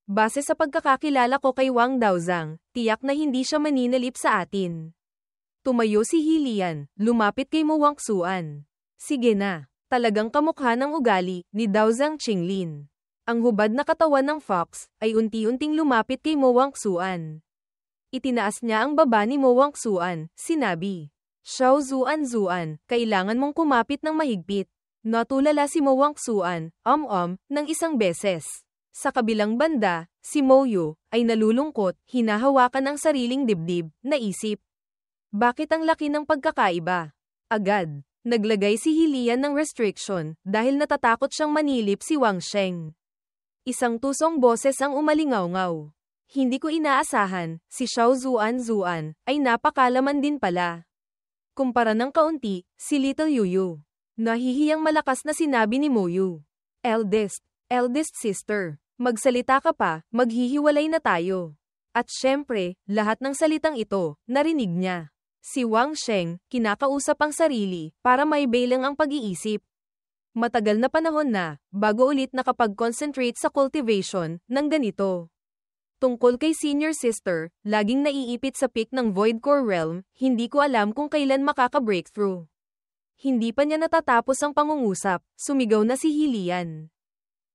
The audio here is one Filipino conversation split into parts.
Base sa pagkakakilala ko kay Wang Daozang, tiyak na hindi siya maninilip sa atin. Tumayo si Hilian, lumapit kay Mo Wangsuan. Sige na, talagang kamukha ng ugali ni Daozang Qinglin. Ang hubad na katawan ng fox ay unti-unting lumapit kay Mo Wangsuan. Itinaas niya ang baba ni Mo Wangsuan, sinabi. Xiao Zuan, kailangan mong kumapit ng mahigpit. Natulala si Mo Wangsuan, ng isang beses. Sa kabilang banda, si Mo Yu ay nalulungkot, hinahawakan ang sariling dibdib, naisip. Bakit ang laki ng pagkakaiba? Agad, naglagay si Hilian ng restriction dahil natatakot siyang manilip si Wang Sheng. Isang tusong boses ang umalingaw-ngaw. Hindi ko inaasahan, si Xiao Zuan ay napakalaman din pala. Kumpara ng kaunti, si Little Yuyu. Nahihiyang malakas na sinabi ni Mo Yu. Eldest sister. Magsalita ka pa, maghihiwalay na tayo. At syempre, lahat ng salitang ito, narinig niya. Si Wang Sheng, kinakausap ang sarili, para may bailang ang pag-iisip. Matagal na panahon na, bago ulit nakapag-concentrate sa cultivation, ng ganito. Tungkol kay senior sister, laging naiipit sa peak ng Void Core Realm, hindi ko alam kung kailan makaka-breakthrough. Hindi pa niya natatapos ang pangungusap, sumigaw na si Hilian.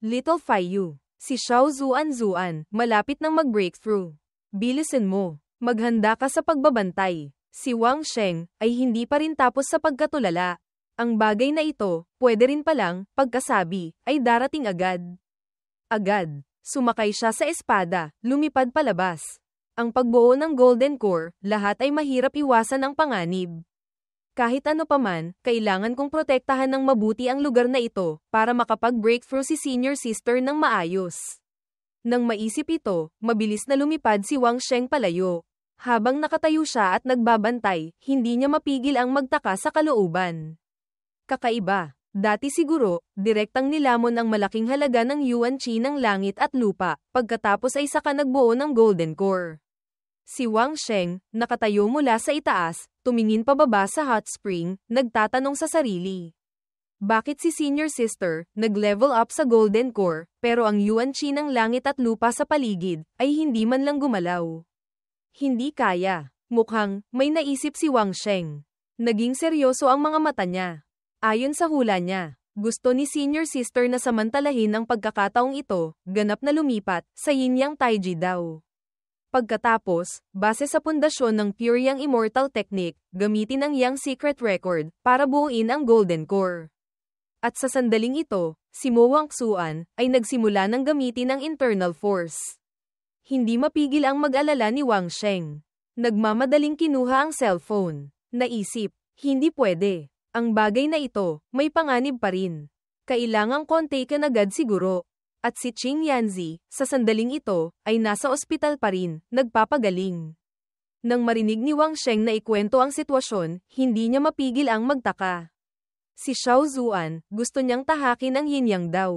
Little Faiyu. Si Xiao Zuan, malapit nang mag-breakthrough. Bilisin mo, maghanda ka sa pagbabantay. Si Wang Sheng ay hindi pa rin tapos sa pagkatulala. Ang bagay na ito, pwede rin palang, pagkasabi, ay darating agad. Agad, sumakay siya sa espada, lumipad palabas. Ang pagbuo ng Golden Core, lahat ay mahirap iwasan ang panganib. Kahit ano paman, kailangan kong protektahan ng mabuti ang lugar na ito, para makapag-breakthrough si senior sister ng maayos. Nang maisip ito, mabilis na lumipad si Wang Sheng palayo. Habang nakatayo siya at nagbabantay, hindi niya mapigil ang magtaka sa kalooban. Kakaiba. Dati siguro, direktang nilamon ang malaking halaga ng yuan chi ng langit at lupa, pagkatapos ay saka nagbuo ng Golden Core. Si Wang Sheng, nakatayo mula sa itaas, tumingin pababa sa hot spring, nagtatanong sa sarili. Bakit si senior sister, nag-level up sa Golden Core, pero ang yuan chi ng langit at lupa sa paligid, ay hindi man lang gumalaw? Hindi kaya. Mukhang, may naisip si Wang Sheng. Naging seryoso ang mga mata niya. Ayon sa hula niya, gusto ni senior sister na samantalahin ang pagkakataong ito, ganap na lumipat, sa Yin-Yang Taiji daw. Pagkatapos, base sa pundasyon ng Pure Yang Immortal Technique, gamitin ang Yang Secret Record, para buuin ang Golden Core. At sa sandaling ito, si Mo Wangsuan, ay nagsimula ng gamitin ang Internal Force. Hindi mapigil ang mag-alala ni Wang Sheng. Nagmamadaling kinuha ang cellphone. Naisip, hindi pwede. Ang bagay na ito, may panganib pa rin. Kailangang kontaken agad siguro. At si Qing Yanzi, sa sandaling ito, ay nasa ospital pa rin, nagpapagaling. Nang marinig ni Wang Sheng na ikwento ang sitwasyon, hindi niya mapigil ang magtaka. Si Xiao Zuan, gusto niyang tahakin ang Yin-Yang daw.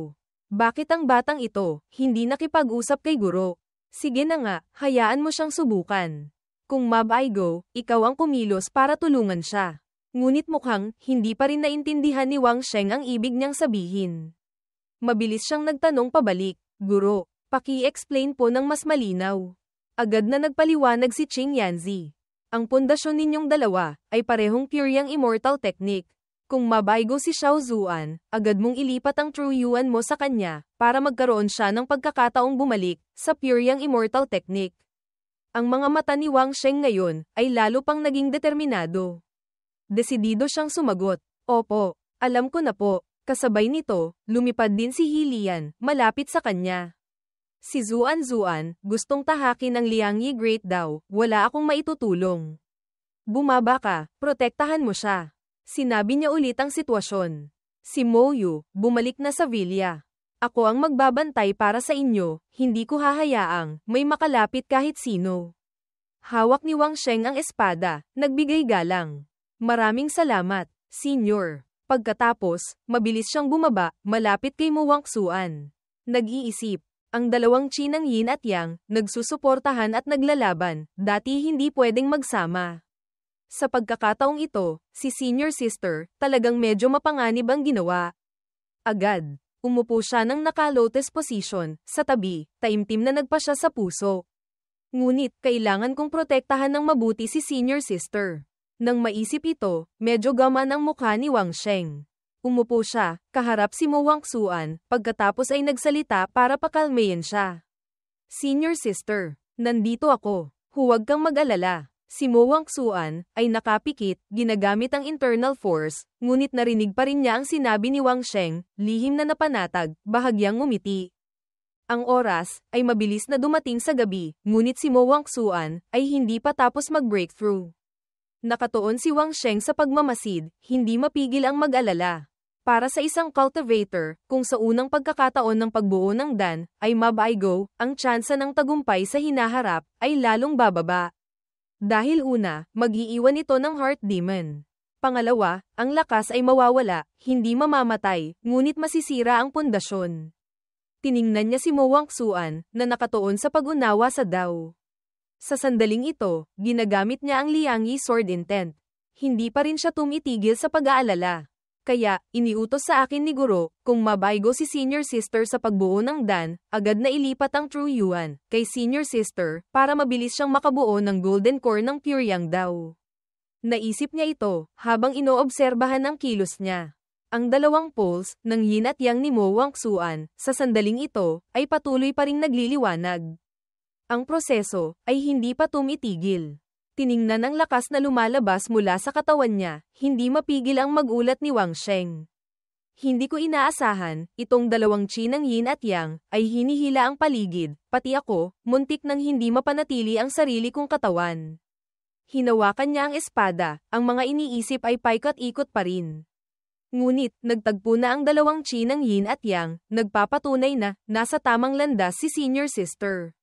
Bakit ang batang ito, hindi nakipag-usap kay guro? Sige na nga, hayaan mo siyang subukan. Kung mab-I-go, ikaw ang kumilos para tulungan siya. Ngunit mukhang, hindi pa rin naintindihan ni Wang Sheng ang ibig niyang sabihin. Mabilis siyang nagtanong pabalik, Guro, paki-explain po ng mas malinaw. Agad na nagpaliwanag si Qing Yanzi. Ang pundasyon ninyong dalawa, ay parehong Pure Yang Immortal Technique. Kung mabaigo si Xiao Zuan, agad mong ilipat ang True Yuan mo sa kanya, para magkaroon siya ng pagkakataong bumalik, sa Pure Yang Immortal Technique. Ang mga mata ni Wang Sheng ngayon, ay lalo pang naging determinado. Desidido siyang sumagot, Opo, alam ko na po. Kasabay nito, lumipad din si Hilian, malapit sa kanya. Si Zuan, gustong tahakin ng Liangyi Great daw, wala akong maitutulong. Bumaba ka, protektahan mo siya. Sinabi niya ulit ang sitwasyon. Si Mo Yu, bumalik na sa villa. Ako ang magbabantay para sa inyo, hindi ko hahayaang, may makalapit kahit sino. Hawak ni Wang Sheng ang espada, nagbigay galang. Maraming salamat, Senior. Pagkatapos, mabilis siyang bumaba, malapit kay Mo Wangsuan. Nag-iisip, ang dalawang chi ng Yin at Yang, nagsusuportahan at naglalaban, dati hindi pwedeng magsama. Sa pagkakataong ito, si senior sister, talagang medyo mapanganib ang ginawa. Agad, Umupo siya ng naka-lotus position, sa tabi, taimtim na nagpa siya sa puso. Ngunit, kailangan kong protektahan ng mabuti si senior sister. Nang maisip ito, medyo gaman ang mukha ni Wang Sheng. Umupo siya, kaharap si Mo Wangsuan, pagkatapos ay nagsalita para pakalmayin siya. Senior sister, nandito ako. Huwag kang mag-alala. Si Mo Wangsuan ay nakapikit, ginagamit ang internal force, ngunit narinig pa rin niya ang sinabi ni Wang Sheng, lihim na napanatag, bahagyang ngumiti. Ang oras ay mabilis na dumating sa gabi, ngunit si Mo Wangsuan ay hindi pa tapos mag-breakthrough. Nakatuon si Wang Sheng sa pagmamasid, hindi mapigil ang mag-alala. Para sa isang cultivator, kung sa unang pagkakataon ng pagbuo ng dan ay mabaigo, ang tsansa ng tagumpay sa hinaharap ay lalong bababa. Dahil una, mag-iiwan ito ng heart demon. Pangalawa, ang lakas ay mawawala, hindi mamamatay, ngunit masisira ang pundasyon. Tiningnan niya si Mo Wangsuan, na nakatuon sa pag-unawa sa Dao. Sa sandaling ito, ginagamit niya ang Liangyi Sword Intent. Hindi pa rin siya tumitigil sa pag-aalala. Kaya, iniutos sa akin ni Guro, kung mabaigo si senior sister sa pagbuo ng dan, agad na ilipat ang True Yuan kay senior sister para mabilis siyang makabuo ng golden core ng Pure Yang Dao. Naisip niya ito habang inoobserbahan ang kilos niya. Ang dalawang poles ng yin at yang ni Mo Wangsuan sa sandaling ito ay patuloy pa ring nagliliwanag. Ang proseso ay hindi pa tumitigil. Tiningnan ang lakas na lumalabas mula sa katawan niya, hindi mapigil ang magulat ni Wang Sheng. Hindi ko inaasahan, itong dalawang chi ng yin at yang, ay hinihila ang paligid, pati ako, muntik nang hindi mapanatili ang sarili kong katawan. Hinawakan niya ang espada, ang mga iniisip ay paikot-ikot pa rin. Ngunit, nagtagpo na ang dalawang chi ng yin at yang, nagpapatunay na, nasa tamang landas si senior sister.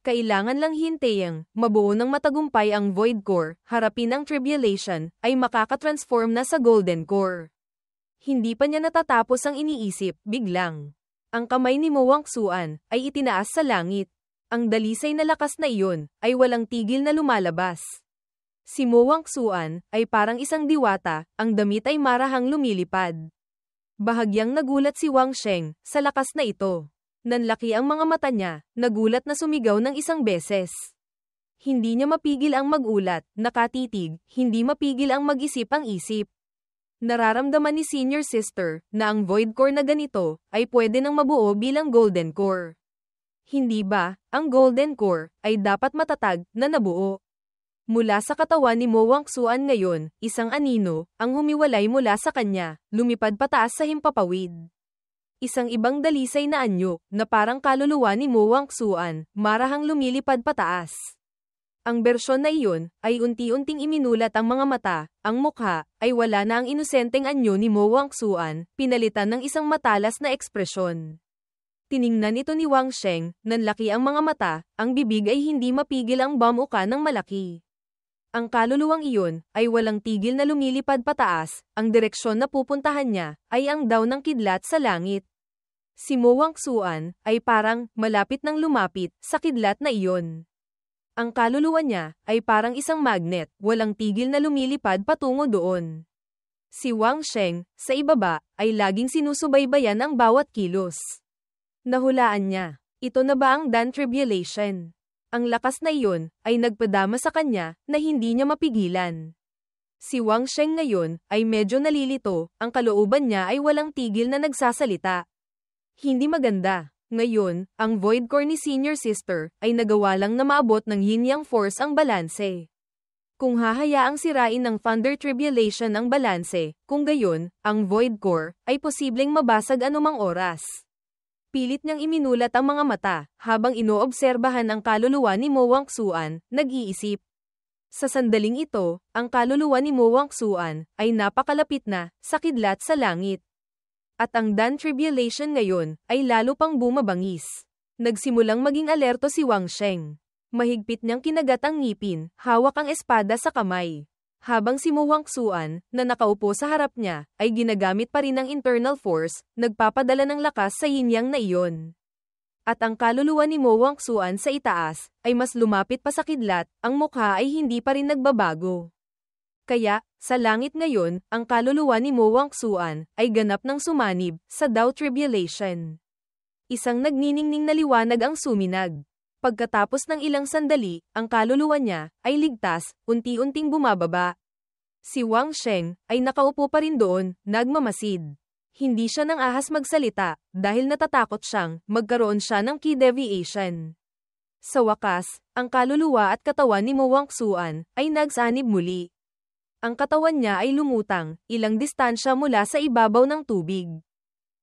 Kailangan lang hintayang, mabuo ng matagumpay ang Void Core, harapin ang Tribulation, ay makakatransform na sa Golden Core. Hindi pa niya natatapos ang iniisip, biglang. Ang kamay ni Mo Wangsuan, ay itinaas sa langit. Ang dalisay na lakas na iyon, ay walang tigil na lumalabas. Si Mo Wangsuan, ay parang isang diwata, ang damit ay marahang lumilipad. Bahagyang nagulat si Wang Sheng, sa lakas na ito. Nanlaki ang mga mata niya, nagulat na sumigaw ng isang beses. Hindi niya mapigil ang magulat, nakatitig, hindi mapigil ang mag-isip ang isip. Nararamdaman ni senior sister, na ang Void Core na ganito, ay pwede nang mabuo bilang Golden Core. Hindi ba, ang Golden Core, ay dapat matatag, na nabuo? Mula sa katawan ni Mo Wangsuan ngayon, isang anino, ang humiwalay mula sa kanya, lumipad pataas sa himpapawid. Isang ibang dalisay na anyo, na parang kaluluwa ni Mo Wangsuan, marahang lumilipad pataas. Ang bersyon na iyon, ay unti-unting iminulat ang mga mata, ang mukha, ay wala na ang inosenteng anyo ni Mo Wangsuan, pinalitan ng isang matalas na ekspresyon. Tiningnan ito ni Wang Sheng, nanlaki ang mga mata, ang bibig ay hindi mapigil ang bamuka ng malaki. Ang kaluluwang iyon, ay walang tigil na lumilipad pataas, ang direksyon na pupuntahan niya, ay ang daw ng kidlat sa langit. Si Mo Wangsuan, ay parang, malapit nang lumapit, sa kidlat na iyon. Ang kaluluwa niya, ay parang isang magnet, walang tigil na lumilipad patungo doon. Si Wang Sheng, sa ibaba, ay laging sinusubaybayan ang bawat kilos. Nahulaan niya, ito na ba ang Dan Tribulation? Ang lakas na iyon, ay nagpadama sa kanya, na hindi niya mapigilan. Si Wang Sheng ngayon, ay medyo nalilito, ang kalooban niya ay walang tigil na nagsasalita. Hindi maganda. Ngayon, ang Void Core ni senior sister, ay nagawa lang na maabot ng yin-yang force ang balanse. Kung hahayaang sirain ng Thunder Tribulation ang balanse, kung gayon, ang Void Core, ay posibleng mabasag anumang oras. Pilit niyang iminulat ang mga mata, habang inoobserbahan ang kaluluwa ni Mo Wangsuan, nag-iisip. Sa sandaling ito, ang kaluluwa ni Mo Wangsuan, ay napakalapit na, sa kidlat sa langit. At ang Dan Tribulation ngayon, ay lalo pang bumabangis. Nagsimulang maging alerto si Wang Sheng. Mahigpit niyang kinagat ang ngipin, hawak ang espada sa kamay. Habang si Mo Wangsuan, na nakaupo sa harap niya, ay ginagamit pa rin ang internal force, nagpapadala ng lakas sa yin-yang na iyon. At ang kaluluwa ni Mo Wangsuan sa itaas, ay mas lumapit pa sa kidlat, ang mukha ay hindi pa rin nagbabago. Kaya, sa langit ngayon, ang kaluluwa ni Mo Wangsuan ay ganap ng sumanib sa Dao Tribulation. Isang nagniningning na liwanag ang suminag. Pagkatapos ng ilang sandali, ang kaluluwa niya ay ligtas, unti-unting bumababa. Si Wang Sheng ay nakaupo pa rin doon, nagmamasid. Hindi siya nang ahas magsalita dahil natatakot siyang magkaroon siya ng key deviation. Sa wakas, ang kaluluwa at katawan ni Mo Wangsuan ay nagsanib muli. Ang katawan niya ay lumutang, ilang distansya mula sa ibabaw ng tubig.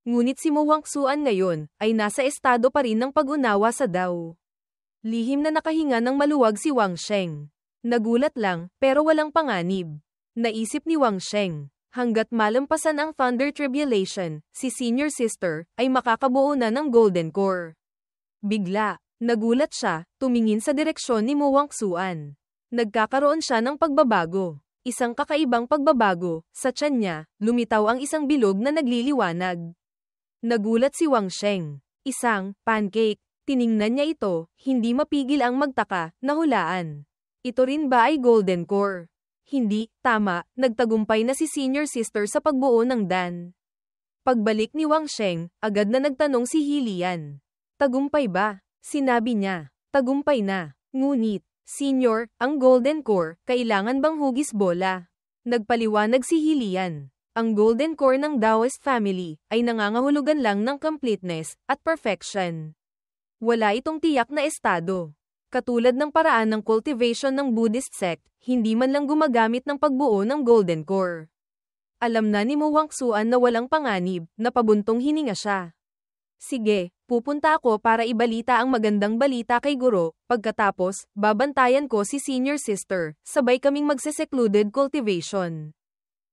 Ngunit si Mo Wangsuan ngayon, ay nasa estado pa rin ng pag-unawa sa Dao. Lihim na nakahinga ng maluwag si Wang Sheng. Nagulat lang, pero walang panganib. Naisip ni Wang Sheng, hanggat malampasan ang Thunder Tribulation, si Senior Sister, ay makakabuo na ng Golden Core. Bigla, nagulat siya, tumingin sa direksyon ni Mo Wangsuan. Nagkakaroon siya ng pagbabago. Isang kakaibang pagbabago, sa tiyan niya, lumitaw ang isang bilog na nagliliwanag. Nagulat si Wang Sheng. Isang pancake. Tiningnan niya ito, hindi mapigil ang magtaka, nahulaan. Ito rin ba ay Golden Core? Hindi, tama, nagtagumpay na si Senior Sister sa pagbuo ng Dan. Pagbalik ni Wang Sheng, agad na nagtanong si Hilian. Tagumpay ba? Sinabi niya. Tagumpay na. Ngunit, Senior, ang Golden Core, kailangan bang hugis bola? Nagpaliwanag si Hilian. Ang Golden Core ng Daoist family ay nangangahulugan lang ng completeness at perfection. Wala itong tiyak na estado. Katulad ng paraan ng cultivation ng Buddhist sect, hindi man lang gumagamit ng pagbuo ng Golden Core. Alam na ni Mo Wangsuan na walang panganib, napabuntong hininga siya. Sige, pupunta ako para ibalita ang magandang balita kay Guro, pagkatapos, babantayan ko si Senior Sister, sabay kaming magse-secluded cultivation.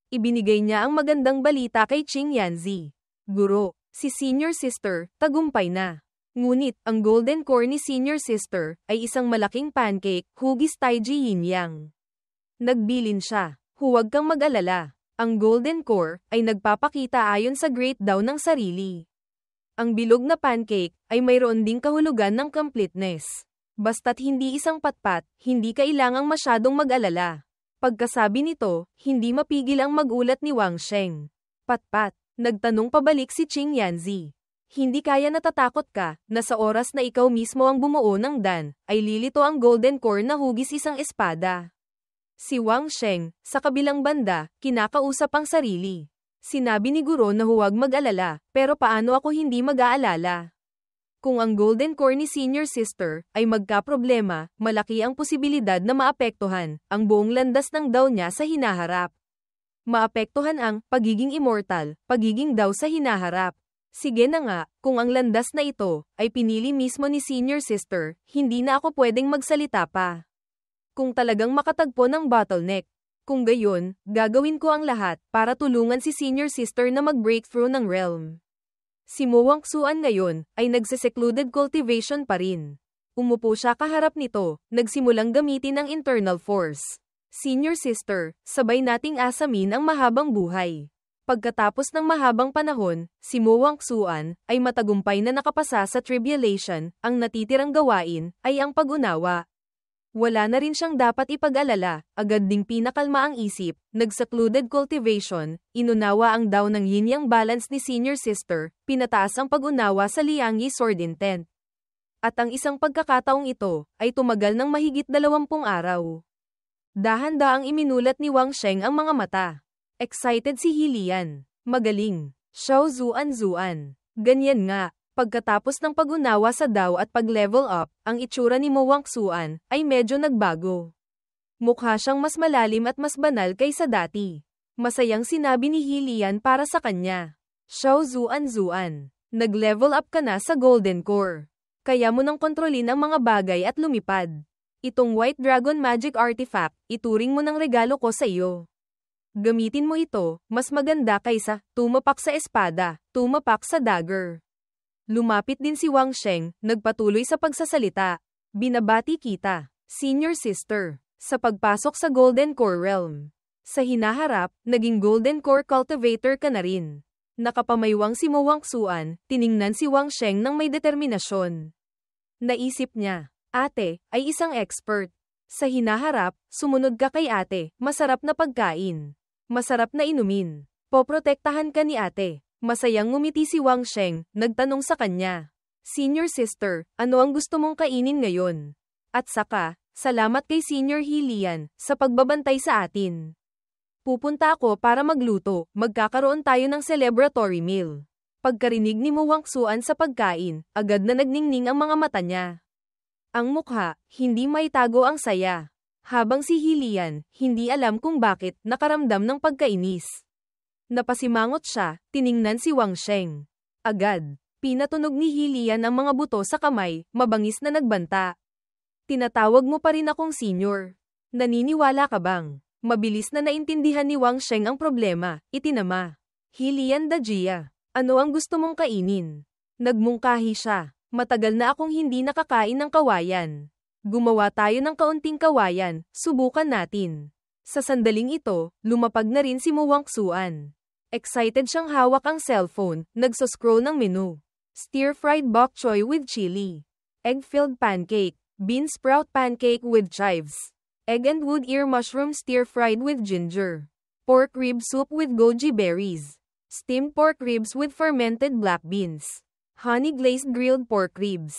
Ibinigay niya ang magandang balita kay Qing Yanzi. Guro, si Senior Sister, tagumpay na. Ngunit, ang Golden Core ni Senior Sister, ay isang malaking pancake, hugis Taiji Yin Yang. Nagbilin siya, huwag kang mag-alala. Ang Golden Core, ay nagpapakita ayon sa Great Dao ng sarili. Ang bilog na pancake, ay mayroon ding kahulugan ng completeness. Basta't hindi isang patpat, hindi kailangang masyadong mag-alala. Pagkasabi nito, hindi mapigil ang magulat ni Wang Sheng. Patpat, nagtanong pabalik si Qing Yanzi. Hindi kaya natatakot ka, na sa oras na ikaw mismo ang bumuo ng Dan, ay lilito ang Golden Core na hugis isang espada. Si Wang Sheng, sa kabilang banda, kinakausap ang sarili. Sinabi ni Guro na huwag mag-alala, pero paano ako hindi mag-aalala? Kung ang Golden Core ni Senior Sister ay magkaproblema, malaki ang posibilidad na maapektuhan ang buong landas ng Dao niya sa hinaharap. Maapektuhan ang pagiging immortal, pagiging Dao sa hinaharap. Sige na nga, kung ang landas na ito ay pinili mismo ni Senior Sister, hindi na ako pwedeng magsalita pa. Kung talagang makatagpo ng bottleneck, kung gayon, gagawin ko ang lahat para tulungan si Senior Sister na mag-breakthrough ng realm. Si Mo Wangsuan ngayon ay nagse-secluded cultivation pa rin. Umupo siya kaharap nito, nagsimulang gamitin ang internal force. Senior Sister, sabay nating asamin ang mahabang buhay. Pagkatapos ng mahabang panahon, si Mo Wangsuan ay matagumpay na nakapasa sa tribulation, ang natitirang gawain ay ang pag-unawa. Wala na rin siyang dapat ipag-alala, agad ding pinakalma ang isip, nag-secluded cultivation, inunawa ang Dao ng yin-yang balance ni Senior Sister, pinataas ang pag-unawa sa Liangyi Sword Intent. At ang isang pagkakataong ito, ay tumagal ng mahigit 20 araw. Dahan-daang iminulat ni Wang Sheng ang mga mata. Excited si Hilian. Magaling. Xiao Zuan. Ganyan nga. Pagkatapos ng pag-unawa sa Dao at pag-level up, ang itsura ni Mo Wangsuan ay medyo nagbago. Mukha siyang mas malalim at mas banal kaysa dati. Masayang sinabi ni Hilian para sa kanya. Xiao Zuan. Nag-level up ka na sa Golden Core. Kaya mo nang kontrolin ang mga bagay at lumipad. Itong White Dragon Magic Artifact, ituring mo ng regalo ko sa iyo. Gamitin mo ito, mas maganda kaysa tumapak sa espada, tumapak sa dagger. Lumapit din si Wang Sheng, nagpatuloy sa pagsasalita. Binabati kita, Senior Sister, sa pagpasok sa Golden Core Realm. Sa hinaharap, naging Golden Core Cultivator ka na rin. Nakapamaywang si Mo Wangsuan, tiningnan si Wang Sheng ng may determinasyon. Naisip niya, ate, ay isang expert. Sa hinaharap, sumunod ka kay ate, masarap na pagkain. Masarap na inumin. Poprotektahan ka ni ate. Masayang ngumiti si Wang Sheng, nagtanong sa kanya. Senior sister, ano ang gusto mong kainin ngayon? At saka, salamat kay Senior Hilian, sa pagbabantay sa atin. Pupunta ako para magluto, magkakaroon tayo ng celebratory meal. Pagkarinig ni Mo Wangsuan sa pagkain, agad na nagningning ang mga mata niya. Ang mukha, hindi maitago ang saya. Habang si Hilian, hindi alam kung bakit, nakaramdam ng pagkainis. Napasimangot siya, tiningnan si Wang Sheng. Agad, pinatunog ni Hilian ang mga buto sa kamay, mabangis na nagbanta. Tinatawag mo pa rin akong senior. Naniniwala ka bang? Mabilis na naintindihan ni Wang Sheng ang problema, itinama. Hilian Dajia, ano ang gusto mong kainin? Nagmungkahi siya. Matagal na akong hindi nakakain ng kawayan. Gumawa tayo ng kaunting kawayan, subukan natin. Sa sandaling ito, lumapag na rin si Mo Wangsuan. Excited siyang hawak ang cellphone, nagsoscroll ng menu. Stir-fried bok choy with chili. Egg-filled pancake. Bean sprout pancake with chives. Egg and wood ear mushroom stir-fried with ginger. Pork rib soup with goji berries. Steamed pork ribs with fermented black beans. Honey glazed grilled pork ribs.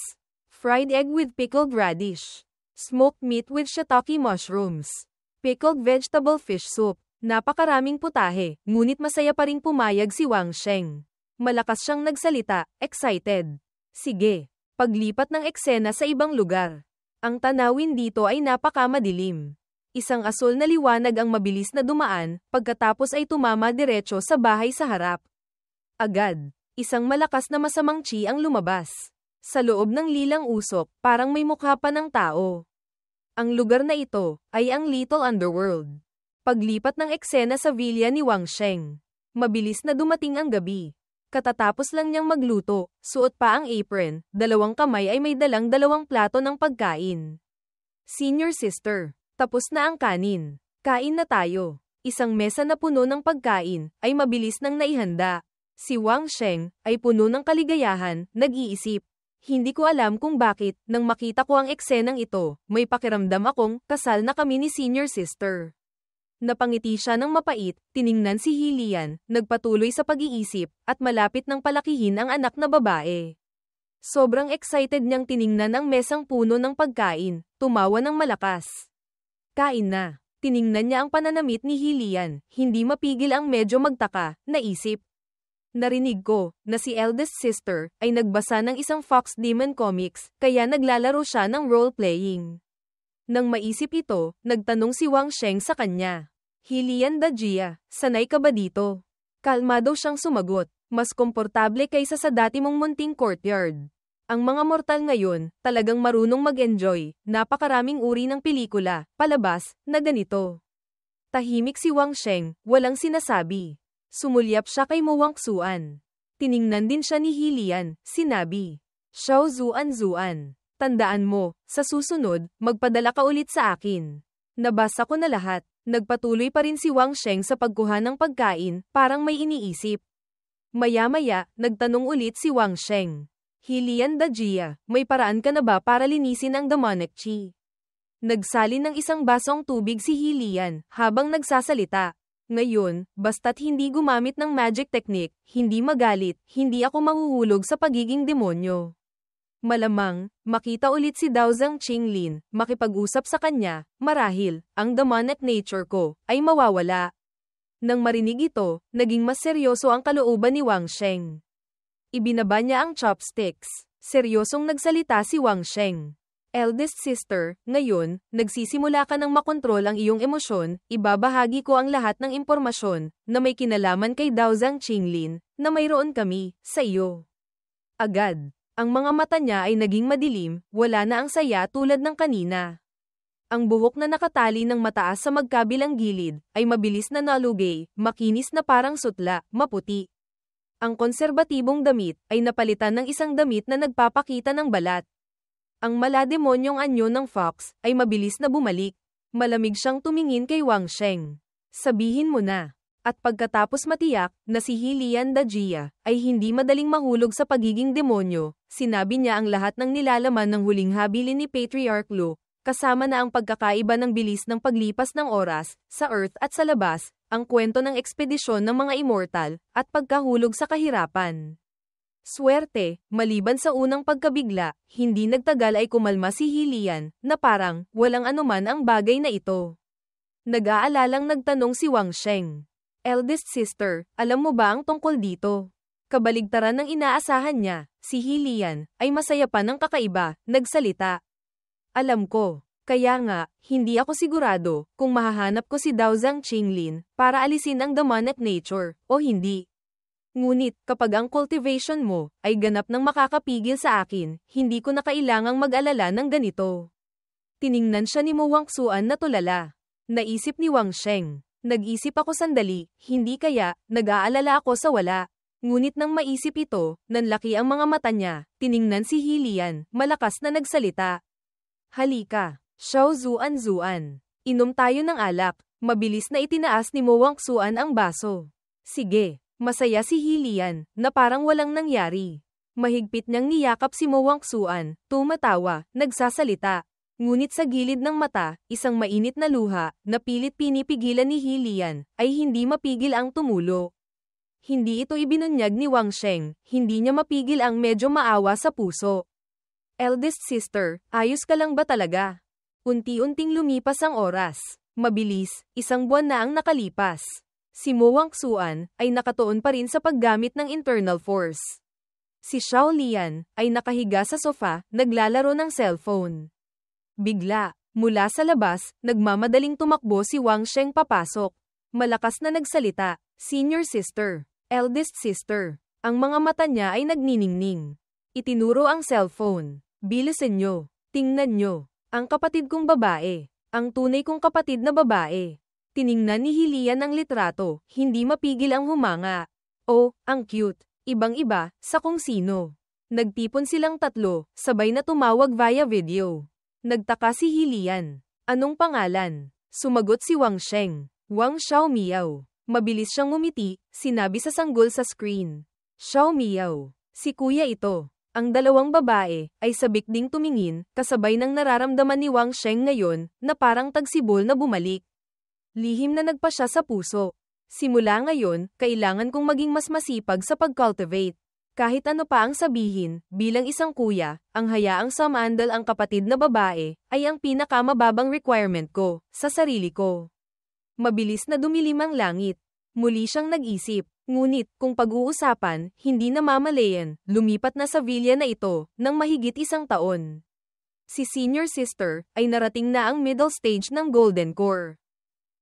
Fried egg with pickled radish. Smoked meat with shiitake mushrooms. Pickled vegetable fish soup. Napakaraming putahe, ngunit masaya pa ring pumayag si Wang Sheng. Malakas siyang nagsalita, excited. Sige, paglipat ng eksena sa ibang lugar. Ang tanawin dito ay napakamadilim. Isang asul na liwanag ang mabilis na dumaan, pagkatapos ay tumama diretso sa bahay sa harap. Agad, isang malakas na masamang chi ang lumabas. Sa loob ng lilang usok, parang may mukha pa ng tao. Ang lugar na ito, ay ang Little Underworld. Paglipat ng eksena sa villa ni Wang Sheng. Mabilis na dumating ang gabi. Katatapos lang niyang magluto, suot pa ang apron, dalawang kamay ay may dalang dalawang plato ng pagkain. Senior sister, tapos na ang kanin. Kain na tayo. Isang mesa na puno ng pagkain, ay mabilis nang naihanda. Si Wang Sheng, ay puno ng kaligayahan, nag-iisip. Hindi ko alam kung bakit, nang makita ko ang eksenang ito, may pakiramdam akong, kasal na kami ni senior sister. Napangiti siya ng mapait, tiningnan si Hilian, nagpatuloy sa pag-iisip, at malapit nang palakihin ang anak na babae. Sobrang excited niyang tiningnan ang mesang puno ng pagkain, tumawa ng malakas. Kain na. Tiningnan niya ang pananamit ni Hilian, hindi mapigil ang medyo magtaka, naisip. Narinig ko, na si eldest sister, ay nagbasa ng isang Fox Demon comics, kaya naglalaro siya ng role-playing. Nang maisip ito, nagtanong si Wang Sheng sa kanya. Hilian Dajia, sanay ka ba dito? Kalmado siyang sumagot, mas komportable kaysa sa dati mong munting courtyard. Ang mga mortal ngayon, talagang marunong mag-enjoy, napakaraming uri ng pelikula, palabas, na ganito. Tahimik si Wang Sheng, walang sinasabi. Sumulyap siya kay Mo Wangsuan. Tiningnan din siya ni Hilian, sinabi. Xiao Zuan. Tandaan mo, sa susunod, magpadala ka ulit sa akin. Nabasa ko na lahat. Nagpatuloy pa rin si Wang Sheng sa pagkuha ng pagkain, parang may iniisip. Maya-maya, nagtanong ulit si Wang Sheng. Hilian Dajia, may paraan ka na ba para linisin ang demonic chi? Nagsalin ng isang basong tubig si Hilian, habang nagsasalita. Ngayon, basta't hindi gumamit ng magic technique, hindi magalit, hindi ako mahuhulog sa pagiging demonyo. Malamang, makita ulit si Daozang Qinglin, makipag-usap sa kanya, marahil, ang demonic nature ko, ay mawawala. Nang marinig ito, naging mas seryoso ang kalooban ni Wang Sheng. Ibinaba niya ang chopsticks. Seryosong nagsalita si Wang Sheng. Eldest sister, ngayon, nagsisimula ka ng makontrol ang iyong emosyon, ibabahagi ko ang lahat ng impormasyon, na may kinalaman kay Daozang Qinglin, na mayroon kami, sa iyo. Agad. Ang mga mata niya ay naging madilim, wala na ang saya tulad ng kanina. Ang buhok na nakatali ng mataas sa magkabilang gilid, ay mabilis na nalugay, makinis na parang sutla, maputi. Ang konserbatibong damit, ay napalitan ng isang damit na nagpapakita ng balat. Ang malademonyong anyo ng Fox, ay mabilis na bumalik. Malamig siyang tumingin kay Wang Sheng. Sabihin mo na. At pagkatapos matiyak, na si Hilian Dajia, ay hindi madaling mahulog sa pagiging demonyo, sinabi niya ang lahat ng nilalaman ng huling habilin ni Patriarch Lu, kasama na ang pagkakaiba ng bilis ng paglipas ng oras, sa Earth at sa labas, ang kwento ng ekspedisyon ng mga immortal, at pagkahulog sa kahirapan. Swerte, maliban sa unang pagkabigla, hindi nagtagal ay kumalma si Hylian, na parang, walang anuman ang bagay na ito. Nag-aalalang nagtanong si Wang Sheng. Eldest sister, alam mo ba ang tungkol dito? Kabaligtaran ng inaasahan niya, si Hylian, ay masaya pa ng kakaiba, nagsalita. Alam ko, kaya nga, hindi ako sigurado, kung mahahanap ko si Daozang Qinglin, para alisin ang demonic nature, o hindi. Ngunit, kapag ang cultivation mo, ay ganap ng makakapigil sa akin, hindi ko na kailangang mag-alala ng ganito. Tiningnan siya ni Mo Wangsuan na tulala. Naisip ni Wang Sheng. Nag-isip ako sandali, hindi kaya, nag-aalala ako sa wala. Ngunit nang maisip ito, nanlaki ang mga mata niya, tiningnan si Hylian, malakas na nagsalita. Halika, Xiao Zuan. Inom tayo ng alak. Mabilis na itinaas ni Mo Wangsuan ang baso. Sige. Masaya si Hylian, na parang walang nangyari. Mahigpit niyang niyakap si Mo Wangsuan, tumatawa, nagsasalita. Ngunit sa gilid ng mata, isang mainit na luha, na pilit pinipigilan ni Hylian, ay hindi mapigil ang tumulo. Hindi ito ibinunyag ni Wang Sheng, hindi niya mapigil ang medyo maawa sa puso. Eldest sister, ayos ka lang ba talaga? Unti-unting lumipas ang oras. Mabilis, 1 buwan na ang nakalipas. Si Mo Wangsuan ay nakatuon pa rin sa paggamit ng internal force. Si Xiao Lian ay nakahiga sa sofa, naglalaro ng cellphone. Bigla, mula sa labas, nagmamadaling tumakbo si Wang Sheng papasok. Malakas na nagsalita, senior sister, eldest sister. Ang mga mata niya ay nagniningning. Itinuro ang cellphone. Bilisan nyo, tingnan nyo, ang kapatid kong babae, ang tunay kong kapatid na babae. Tiningnan ni Hylian ang litrato, hindi mapigil ang humanga. Oh, ang cute. Ibang-iba, sa kung sino. Nagtipon silang tatlo, sabay na tumawag via video. Nagtaka si Hylian. Anong pangalan? Sumagot si Wang Sheng. Wang Xiaomiao. Mabilis siyang ngumiti, sinabi sa sanggol sa screen. Xiaomiao. Si kuya ito. Ang dalawang babae, ay sabik ding tumingin, kasabay ng nararamdaman ni Wang Sheng ngayon, na parang tagsibol na bumalik. Lihim na nagpa siya sa puso. Simula ngayon, kailangan kong maging mas masipag sa pag-cultivate. Kahit ano pa ang sabihin, bilang isang kuya, ang hayaang sumandal ang kapatid na babae, ay ang pinakamababang requirement ko, sa sarili ko. Mabilis na dumilim ang langit. Muli siyang nag-isip, ngunit, kung pag-uusapan, hindi na mamalayan, lumipat na sa villa na ito, ng mahigit 1 taon. Si senior sister, ay narating na ang middle stage ng Golden Core.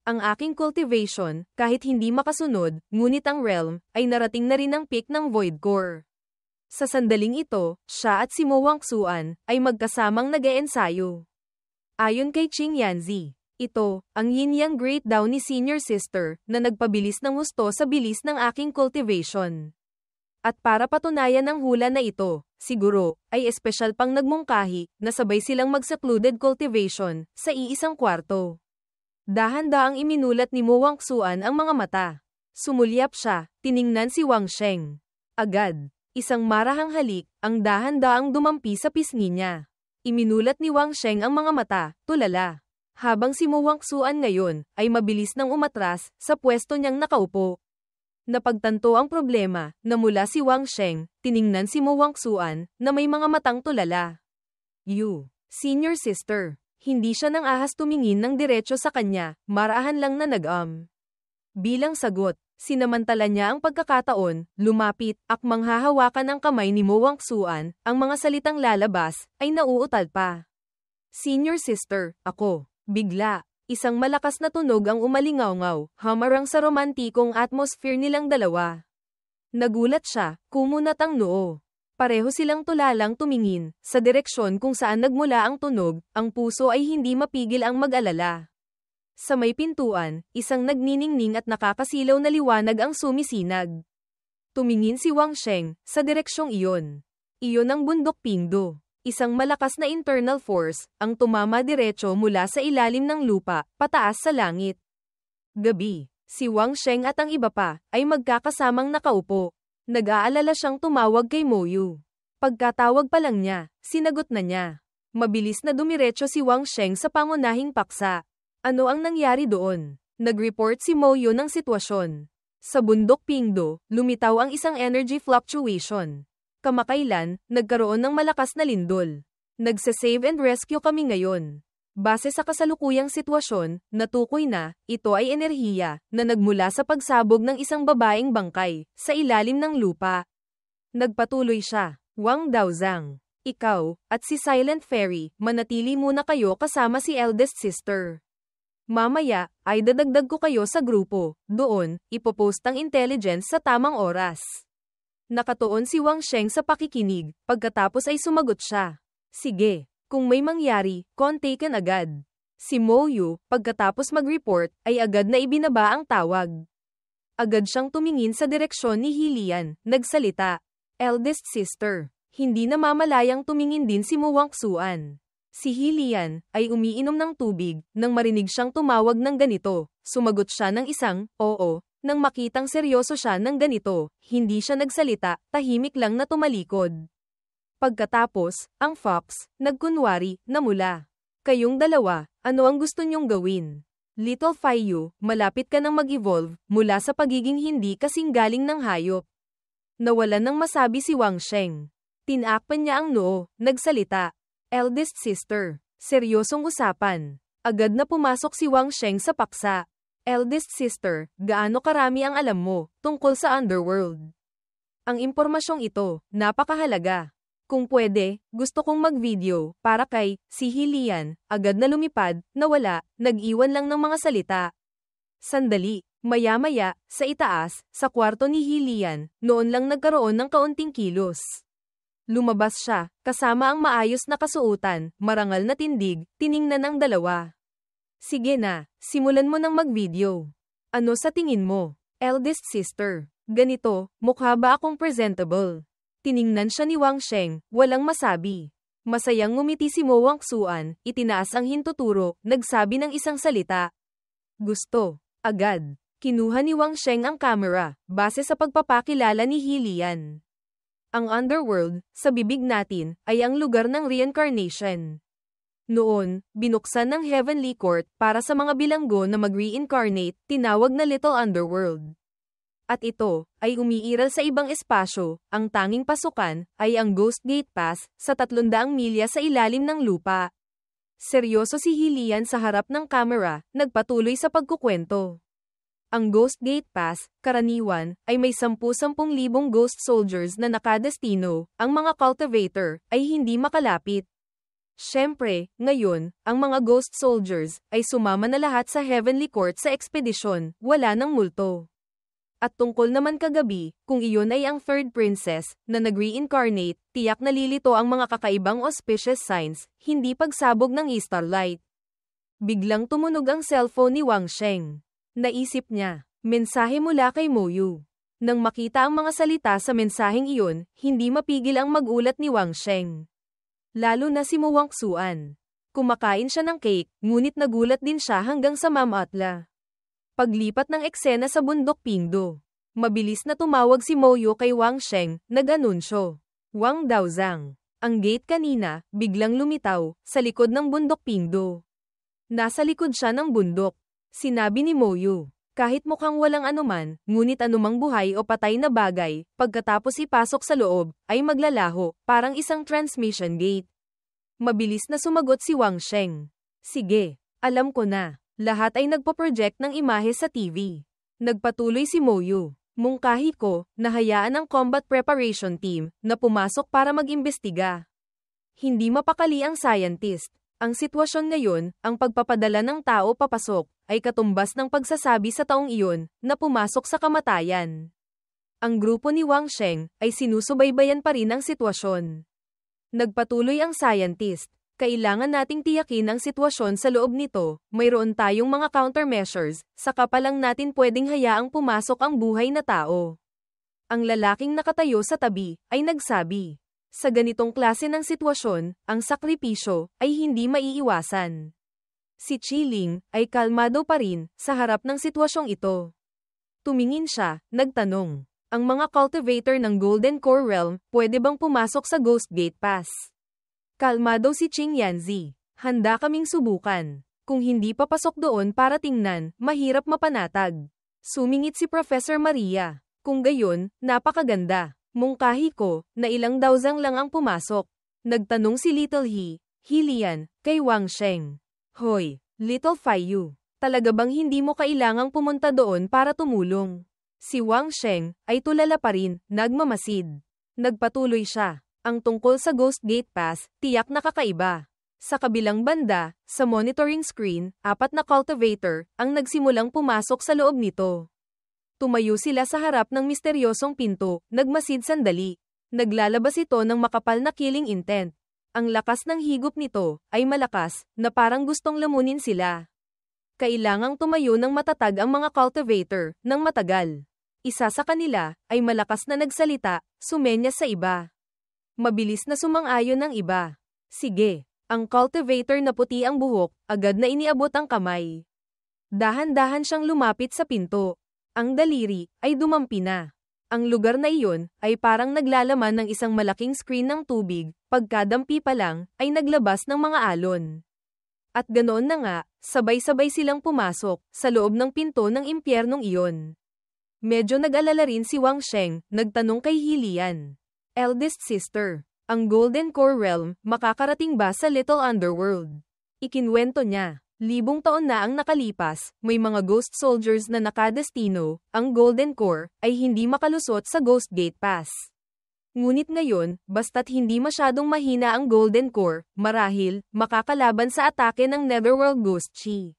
Ang aking cultivation, kahit hindi makasunod, ngunit ang realm, ay narating na rin ang peak ng Void Core. Sa sandaling ito, siya at si Mo Wangsuan, ay magkasamang nag-eensayo. Ayon kay Qing Yanzi, ito, ang yin-yang great daw ni senior sister, na nagpabilis ng husto sa bilis ng aking cultivation. At para patunayan ang hula na ito, siguro, ay espesyal pang nagmungkahi, na sabay silang mag-secluded cultivation, sa iisang kwarto. Dahan-daang iminulat ni Mo Wangsuan ang mga mata. Sumulyap siya, tiningnan si Wang Sheng. Agad, isang marahang halik, ang dahan-daang dumampi sa pisngi niya. Iminulat ni Wang Sheng ang mga mata, tulala. Habang si Mo Wangsuan ngayon, ay mabilis nang umatras, sa pwesto niyang nakaupo. Napagtanto ang problema, na mula si Wang Sheng, tiningnan si Mo Wangsuan, na may mga matang tulala. You, senior sister. Hindi siya nang ahas tumingin ng diretso sa kanya, marahan lang na Bilang sagot, sinamantala niya ang pagkakataon, lumapit, akmang hahawakan ang kamay ni Mo Wangsuan, ang mga salitang lalabas, ay nauutal pa. Senior sister, ako. Bigla, isang malakas na tunog ang umalingaw-ngaw, hamarang sa romantikong atmosphere nilang dalawa. Nagulat siya, kumunat ang noo. Pareho silang tulalang tumingin, sa direksyon kung saan nagmula ang tunog, ang puso ay hindi mapigil ang mag-alala. Sa may pintuan, isang nagniningning at nakakasilaw na liwanag ang sumisinag. Tumingin si Wang Sheng, sa direksyong iyon. Iyon ang bundok Pingdo. Isang malakas na internal force, ang tumama diretso mula sa ilalim ng lupa, pataas sa langit. Gabi, si Wang Sheng at ang iba pa, ay magkakasamang nakaupo. Nag-aalala siyang tumawag kay Moyu. Pagkatawag pa lang niya, sinagot na niya. Mabilis na dumiretso si Wang Sheng sa pangunahing paksa. Ano ang nangyari doon? Nag-report si Moyo ng sitwasyon. Sa bundok Pingdo, lumitaw ang isang energy fluctuation. Kamakailan, nagkaroon ng malakas na lindol. Nagse-save and rescue kami ngayon. Base sa kasalukuyang sitwasyon, natukoy na, ito ay enerhiya, na nagmula sa pagsabog ng isang babaeng bangkay, sa ilalim ng lupa. Nagpatuloy siya, Wang Daozang. Ikaw, at si Silent Fairy, manatili muna kayo kasama si eldest sister. Mamaya, ay dadagdag ko kayo sa grupo, doon, ipopost ang intelligence sa tamang oras. Nakatuon si Wang Sheng sa pakikinig, pagkatapos ay sumagot siya. Sige, kung may mangyari, kontaken agad. Si Moyo, pagkatapos mag-report, ay agad na ibinaba ang tawag. Agad siyang tumingin sa direksyon ni Hilian, nagsalita. Eldest sister. Hindi namamalayang tumingin din si Muwangsuan. Si Hilian ay umiinom ng tubig nang marinig siyang tumawag ng ganito. Sumagot siya ng isang, oo, nang makitang seryoso siya ng ganito, hindi siya nagsalita, tahimik lang na tumalikod. Pagkatapos, ang fox, nagkunwari, na mula. Kayong dalawa, ano ang gusto niyong gawin? Little Fiyu, malapit ka nang mag-evolve, mula sa pagiging hindi kasing galing ng hayop. Nawalan ng masabi si Wang Sheng. Tinakpan niya ang noo, nagsalita. Eldest sister. Seryosong usapan. Agad na pumasok si Wang Sheng sa paksa. Eldest sister, gaano karami ang alam mo, tungkol sa underworld? Ang impormasyong ito, napakahalaga. Kung pwede, gusto kong mag-video, para kay, si Hilian, agad na lumipad, nawala, nag-iwan lang ng mga salita. Sandali, maya-maya, sa itaas, sa kwarto ni Hilian, noon lang nagkaroon ng kaunting kilos. Lumabas siya, kasama ang maayos na kasuotan, marangal na tindig, tiningnan ang dalawa. Sige na, simulan mo nang mag-video. Ano sa tingin mo, eldest sister? Ganito, mukha ba akong presentable? Tiningnan siya ni Wang Sheng, walang masabi. Masayang ngumiti si Mo Wangsuan, itinaas ang hintuturo, nagsabi ng isang salita. Gusto, agad. Kinuha ni Wang Sheng ang camera, base sa pagpapakilala ni Hilian. Ang underworld, sa bibig natin, ay ang lugar ng reincarnation. Noon, binuksan ng Heavenly Court para sa mga bilanggo na mag-reincarnate, tinawag na Little Underworld. At ito, ay umiiral sa ibang espasyo, ang tanging pasukan, ay ang Ghost Gate Pass, sa 300 milya sa ilalim ng lupa. Seryoso si Hilian sa harap ng camera, nagpatuloy sa pagkukwento. Ang Ghost Gate Pass, karaniwan, ay may 10,000 ghost soldiers na nakadestino, ang mga cultivator, ay hindi makalapit. Siyempre, ngayon, ang mga ghost soldiers, ay sumama na lahat sa Heavenly Court sa ekspedisyon, wala ng multo. At tungkol naman kagabi, kung iyon ay ang third princess, na nag-reincarnate, tiyak nalilito ang mga kakaibang auspicious signs, hindi pagsabog ng starlight. Biglang tumunog ang cellphone ni Wang Sheng. Naisip niya, mensahe mula kay Moyo. Nang makita ang mga salita sa mensaheng iyon, hindi mapigil ang magulat ni Wang Sheng. Lalo na si Mo Wangsuan. Kumakain siya ng cake, ngunit nagulat din siya hanggang sa Ma'am Atla. Paglipat ng eksena sa bundok Pingdo. Mabilis na tumawag si Moyo kay Wang Sheng, nag-anunsyo. Wang Daozang. Ang gate kanina, biglang lumitaw, sa likod ng bundok Pingdo. Nasa likod siya ng bundok. Sinabi ni Moyo, kahit mukhang walang anuman, ngunit anumang buhay o patay na bagay, pagkatapos ipasok sa loob, ay maglalaho, parang isang transmission gate. Mabilis na sumagot si Wang Sheng. Sige, alam ko na. Lahat ay nagpo-project ng imahe sa TV. Nagpatuloy si Moyo. Mungkahi ko, nahayaan ang combat preparation team, na pumasok para mag-imbestiga. Hindi mapakali ang scientist. Ang sitwasyon ngayon, ang pagpapadala ng tao papasok, ay katumbas ng pagsasabi sa taong iyon, na pumasok sa kamatayan. Ang grupo ni Wang Sheng, ay sinusubaybayan pa rin ang sitwasyon. Nagpatuloy ang scientist. Kailangan nating tiyakin ang sitwasyon sa loob nito, mayroon tayong mga countermeasures, saka pa lang natin pwedeng hayaang pumasok ang buhay na tao. Ang lalaking nakatayo sa tabi, ay nagsabi. Sa ganitong klase ng sitwasyon, ang sakripisyo, ay hindi maiiwasan. Si Chiling, ay kalmado pa rin, sa harap ng sitwasyong ito. Tumingin siya, nagtanong. Ang mga cultivator ng Golden Core Realm, pwede bang pumasok sa Ghost Gate Pass? Kalmado si Qing Yanzi. Handa kaming subukan. Kung hindi papasok doon para tingnan, mahirap mapanatag. Sumingit si Professor Maria. Kung gayon, napakaganda. Mungkahi ko, na ilang dawzang lang ang pumasok. Nagtanong si Little Hilian, kay Wang Sheng. Hoy, Little Faiyu. Talaga bang hindi mo kailangang pumunta doon para tumulong? Si Wang Sheng ay tulala pa rin, nagmamasid. Nagpatuloy siya. Ang tungkol sa Ghost Gate Pass, tiyak na kakaiba. Sa kabilang banda, sa monitoring screen, 4 na cultivator ang nagsimulang pumasok sa loob nito. Tumayo sila sa harap ng misteryosong pinto, nagmasid sandali. Naglalabas ito ng makapal na killing intent. Ang lakas ng higop nito ay malakas, na parang gustong lamunin sila. Kailangang tumayo ng matatag ang mga cultivator, ng matagal. Isa sa kanila ay malakas na nagsalita, sumenyas sa iba. Mabilis na sumang-ayon ng iba. Sige. Ang cultivator na puti ang buhok, agad na iniabot ang kamay. Dahan-dahan siyang lumapit sa pinto. Ang daliri ay dumampi na. Ang lugar na iyon ay parang naglalaman ng isang malaking screen ng tubig, pagkadampi pa lang ay naglabas ng mga alon. At ganoon na nga, sabay-sabay silang pumasok sa loob ng pinto ng impyernong iyon. Medyo nag-alala rin si Wang Sheng, nagtanong kay Hilian. Eldest sister, ang Golden Core Realm, makakarating ba sa Little Underworld? Ikinwento niya, 1000 taon na ang nakalipas, may mga ghost soldiers na nakadestino, ang Golden Core ay hindi makalusot sa Ghost Gate Pass. Ngunit ngayon, basta't hindi masyadong mahina ang Golden Core, marahil, makakalaban sa atake ng Netherworld Ghost Chi.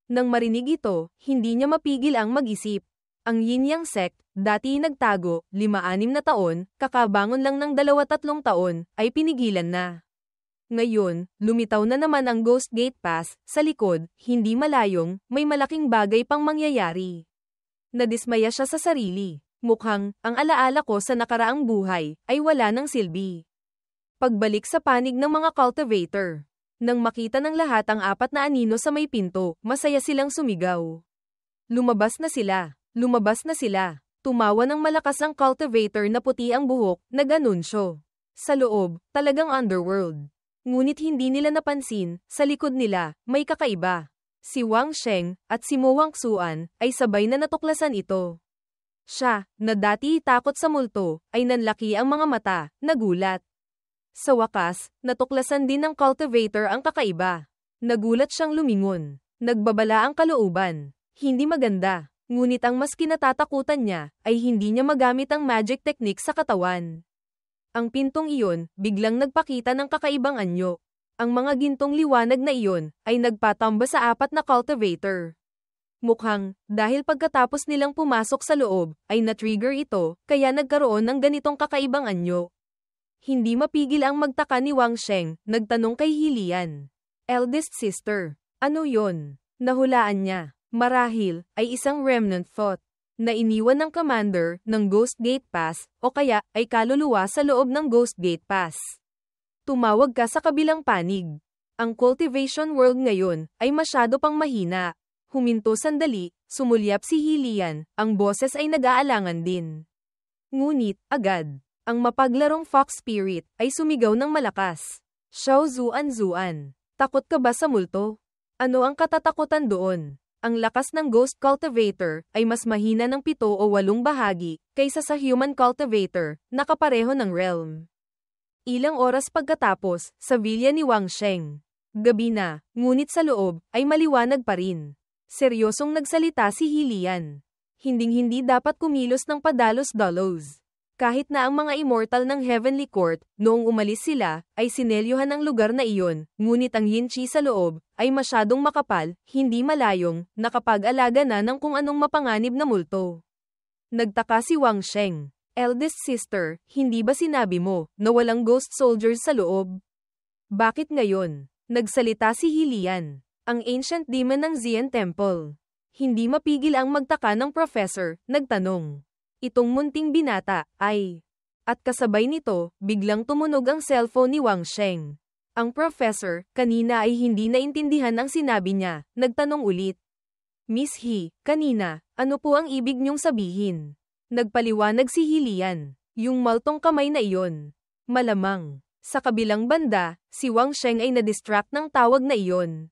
Nang marinig ito, hindi niya mapigil ang mag-isip. Ang Yin-Yang sect, dati nagtago, 5-6 na taon, kakabangon lang ng 2-3 taon, ay pinigilan na. Ngayon, lumitaw na naman ang Ghost Gate Pass, sa likod, hindi malayong, may malaking bagay pang mangyayari. Nadismaya siya sa sarili. Mukhang, ang alaala ko sa nakaraang buhay, ay wala ng silbi. Pagbalik sa panig ng mga cultivator. Nang makita ng lahat ang 4 na anino sa may pinto, masaya silang sumigaw. Lumabas na sila. Lumabas na sila. Tumawa ng malakas ang cultivator na puti ang buhok, nag-anunsyo. Sa loob, talagang underworld. Ngunit hindi nila napansin, sa likod nila, may kakaiba. Si Wang Sheng, at si Mo Wangsuan, ay sabay na natuklasan ito. Siya, na dati takot sa multo, ay nanlaki ang mga mata, nagulat. Sa wakas, natuklasan din ng cultivator ang kakaiba. Nagulat siyang lumingon. Nagbabala ang kalooban. Hindi maganda. Ngunit ang mas kinatatakutan niya, ay hindi niya magamit ang magic technique sa katawan. Ang pintong iyon, biglang nagpakita ng kakaibang anyo. Ang mga gintong liwanag na iyon, ay nagpatamba sa 4 na cultivator. Mukhang, dahil pagkatapos nilang pumasok sa loob, ay na-trigger ito, kaya nagkaroon ng ganitong kakaibang anyo. Hindi mapigil ang magtaka ni Wang Sheng, nagtanong kay Hilian. Eldest sister, ano yon? Nahulaan niya. Marahil, ay isang remnant thought, na iniwan ng commander, ng Ghost Gate Pass, o kaya, ay kaluluwa sa loob ng Ghost Gate Pass. Tumawag ka sa kabilang panig. Ang cultivation world ngayon, ay masyado pang mahina. Huminto sandali, sumulyap si Hilian, ang boses ay nag-aalangan din. Ngunit, agad, ang mapaglarong fox spirit, ay sumigaw ng malakas. Xiao Zuan, takot ka ba sa multo? Ano ang katatakutan doon? Ang lakas ng ghost cultivator ay mas mahina ng 7 o 8 bahagi kaysa sa human cultivator na kapareho ng realm. Ilang oras pagkatapos, sa villa ni Wang Sheng. Gabi na, ngunit sa loob ay maliwanag pa rin. Seryosong nagsalita si Hilian. Hinding-hindi dapat kumilos ng padalos-dalos. Kahit na ang mga immortal ng Heavenly Court, noong umalis sila, ay sinelyohan ang lugar na iyon, ngunit ang yin chi sa loob, ay masyadong makapal, hindi malayong, nakapag-alaga na ng kung anong mapanganib na multo. Nagtaka si Wang Sheng. Eldest sister, hindi ba sinabi mo, na walang ghost soldiers sa loob? Bakit ngayon? Nagsalita si Hilian. Ang ancient demon ng Xian Temple. Hindi mapigil ang magtaka ng professor, nagtanong. Itong munting binata, ay. At kasabay nito, biglang tumunog ang cellphone ni Wang Sheng. Ang professor, kanina ay hindi naintindihan ang sinabi niya, nagtanong ulit. Miss He, kanina, ano po ang ibig niyong sabihin? Nagpaliwanag si Hilian. Yung maltong kamay na iyon. Malamang. Sa kabilang banda, si Wang Sheng ay na-distract ng tawag na iyon.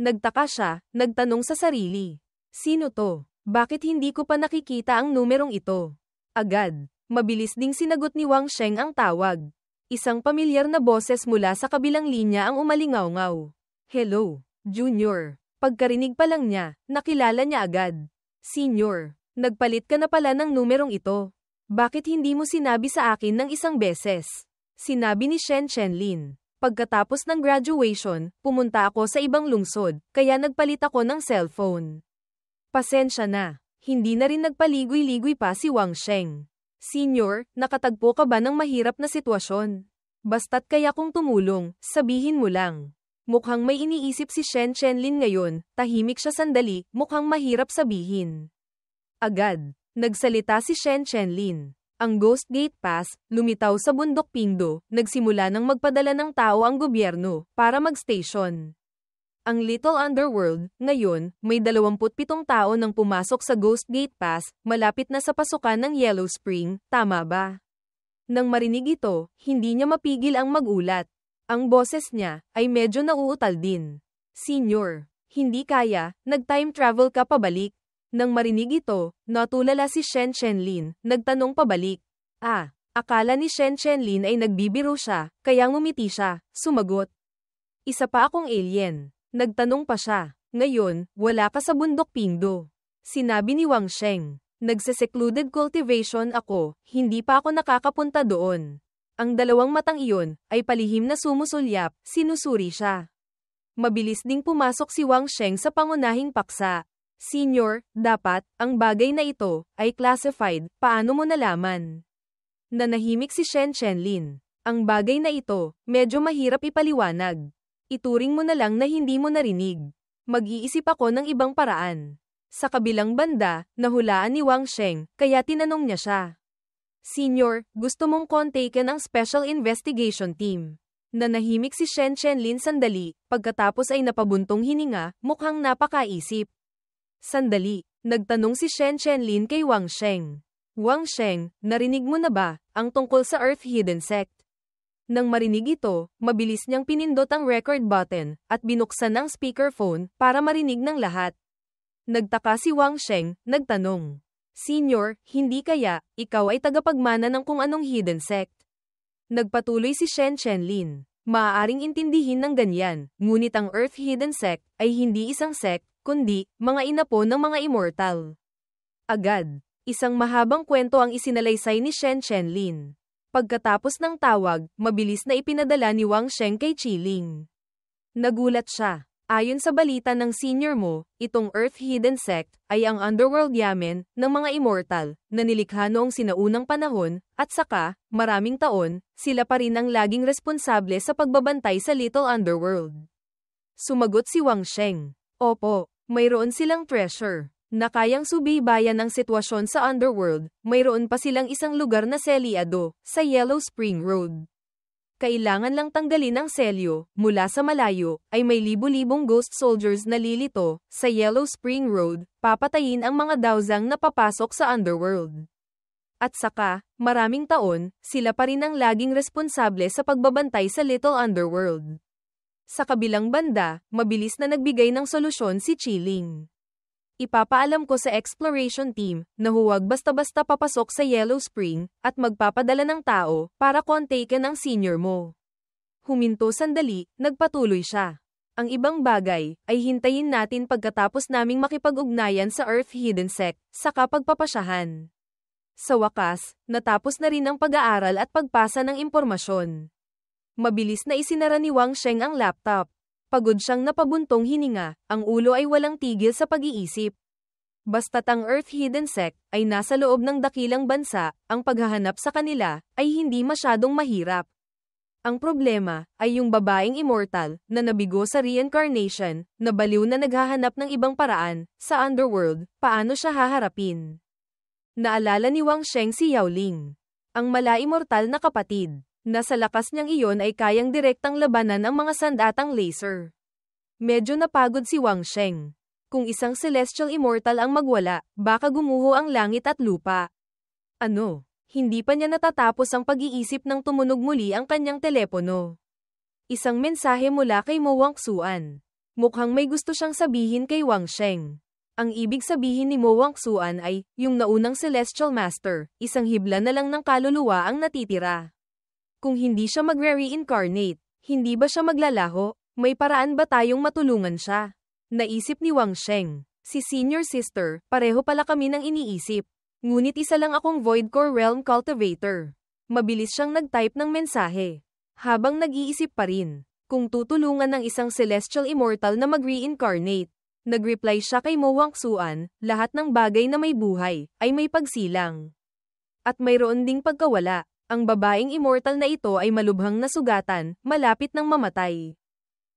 Nagtaka siya, nagtanong sa sarili. Sino to? Bakit hindi ko pa nakikita ang numerong ito? Agad, mabilis ding sinagot ni Wang Sheng ang tawag. Isang pamilyar na boses mula sa kabilang linya ang umalingaw-ngaw. Hello, Junior. Pagkarinig pa lang niya, nakilala niya agad. Senior, nagpalit ka na pala ng numerong ito. Bakit hindi mo sinabi sa akin ng isang beses? Sinabi ni Shen Chenlin. Pagkatapos ng graduation, pumunta ako sa ibang lungsod, kaya nagpalit ako ng cellphone. Pasensya na, hindi na rin nagpaligoy-ligoy pa si Wang Sheng. Senior, nakatagpo ka ba ng mahirap na sitwasyon? Basta't kaya kong tumulong, sabihin mo lang. Mukhang may iniisip si Shen Chenlin ngayon, tahimik siya sandali, mukhang mahirap sabihin. Agad, nagsalita si Shen Chenlin. Ang Ghost Gate Pass, lumitaw sa bundok Pingdo, nagsimula ng magpadala ng tao ang gobyerno, para mag-station. Ang Little Underworld, ngayon, may 27 tao nang pumasok sa Ghost Gate Pass, malapit na sa pasukan ng Yellow Spring, tama ba? Nang marinig ito, hindi niya mapigil ang magulat. Ang boses niya, ay medyo nauutal din. Senior, hindi kaya, nag-time travel ka pabalik. Nang marinig ito, natulala si Shen Chenlin, nagtanong pabalik. Akala ni Shen Chenlin ay nagbibiro siya, kaya ngumiti siya, sumagot. Isa pa akong alien. Nagtanong pa siya. Ngayon, wala ka sa bundok Pingdo. Sinabi ni Wang Sheng. Nagse-secluded cultivation ako, hindi pa ako nakakapunta doon. Ang dalawang matang iyon, ay palihim na sumusulyap, sinusuri siya. Mabilis ding pumasok si Wang Sheng sa pangunahing paksa. Senior, dapat, ang bagay na ito, ay classified, paano mo nalaman? Nanahimik si Shen Chenlin. Ang bagay na ito, medyo mahirap ipaliwanag. Ituring mo na lang na hindi mo narinig. Mag-iisip ako ng ibang paraan. Sa kabilang banda, nahulaan ni Wang Sheng, kaya tinanong niya siya. Senior, gusto mong kontaken ang Special Investigation Team. Nanahimik si Shen Chenlin sandali, pagkatapos ay napabuntong hininga, mukhang napakaisip. Sandali, nagtanong si Shen Chenlin kay Wang Sheng. Wang Sheng, narinig mo na ba, ang tungkol sa Earth Hidden Sect? Nang marinig ito, mabilis niyang pinindot ang record button, at binuksan ang speakerphone, para marinig ng lahat. Nagtaka si Wang Sheng, nagtanong. Senior, hindi kaya, ikaw ay tagapagmana ng kung anong hidden sect? Nagpatuloy si Shen Chenlin. Maaaring intindihin ng ganyan, ngunit ang Earth Hidden Sect, ay hindi isang sect, kundi, mga inapo ng mga immortal. Agad, isang mahabang kwento ang isinalaysay ni Shen Chenlin. Pagkatapos ng tawag, mabilis na ipinadala ni Wang Sheng kay Chiling. Nagulat siya. Ayon sa balita ng senior mo, itong Earth Hidden Sect, ay ang underworld yamen, ng mga immortal, na nilikha noong sinaunang panahon, at saka, maraming taon, sila pa rin ang laging responsable sa pagbabantay sa Little Underworld. Sumagot si Wang Sheng. Opo, mayroon silang treasure, na kayang subaybayan ang sitwasyon sa underworld, mayroon pa silang isang lugar na selyado, sa Yellow Spring Road. Kailangan lang tanggalin ang selyo, mula sa malayo, ay may libu-libong ghost soldiers na lilito, sa Yellow Spring Road, papatayin ang mga dawzang na papasok sa underworld. At saka, maraming taon, sila pa rin ang laging responsable sa pagbabantay sa Little Underworld. Sa kabilang banda, mabilis na nagbigay ng solusyon si Chiling. Ipapaalam ko sa exploration team, na huwag basta-basta papasok sa Yellow Spring, at magpapadala ng tao, para kontaken ang senior mo. Huminto sandali, nagpatuloy siya. Ang ibang bagay, ay hintayin natin pagkatapos naming makipag-ugnayan sa Earth Hidden Sect, saka pagpapasyahan. Sa wakas, natapos na rin ang pag-aaral at pagpasa ng impormasyon. Mabilis na isinara ni Wang Sheng ang laptop. Pagod siyang napabuntong hininga, ang ulo ay walang tigil sa pag-iisip. Basta't ang Earth Hidden Sect ay nasa loob ng dakilang bansa, ang paghahanap sa kanila ay hindi masyadong mahirap. Ang problema ay yung babaeng immortal na nabigo sa reincarnation, na baliw na naghahanap ng ibang paraan sa underworld, paano siya haharapin? Naalala ni Wang Sheng si Yao Ling, ang mala-immortal na kapatid. Na sa lakas niyang iyon ay kayang direktang labanan ang mga sandatang laser. Medyo napagod si Wang Sheng. Kung isang celestial immortal ang magwala, baka gumuho ang langit at lupa. Ano? Hindi pa niya natatapos ang pag-iisip nang tumunog muli ang kanyang telepono. Isang mensahe mula kay Mo Wangsuan. Mukhang may gusto siyang sabihin kay Wang Sheng. Ang ibig sabihin ni Mo Wangsuan ay, yung naunang Celestial Master, isang hibla na lang ng kaluluwa ang natitira. Kung hindi siya magre-reincarnate, hindi ba siya maglalaho? May paraan ba tayong matulungan siya? Naisip ni Wang Sheng. Si Senior Sister, pareho pala kami ng iniisip. Ngunit isa lang akong Void Core Realm Cultivator. Mabilis siyang nag-type ng mensahe. Habang nag-iisip pa rin, kung tutulungan ng isang Celestial Immortal na mag-reincarnate. Nag-reply siya kay Mo Wangsuan, lahat ng bagay na may buhay, ay may pagsilang. At mayroon ding pagkawala. Ang babaeng immortal na ito ay malubhang nasugatan, malapit ng mamatay.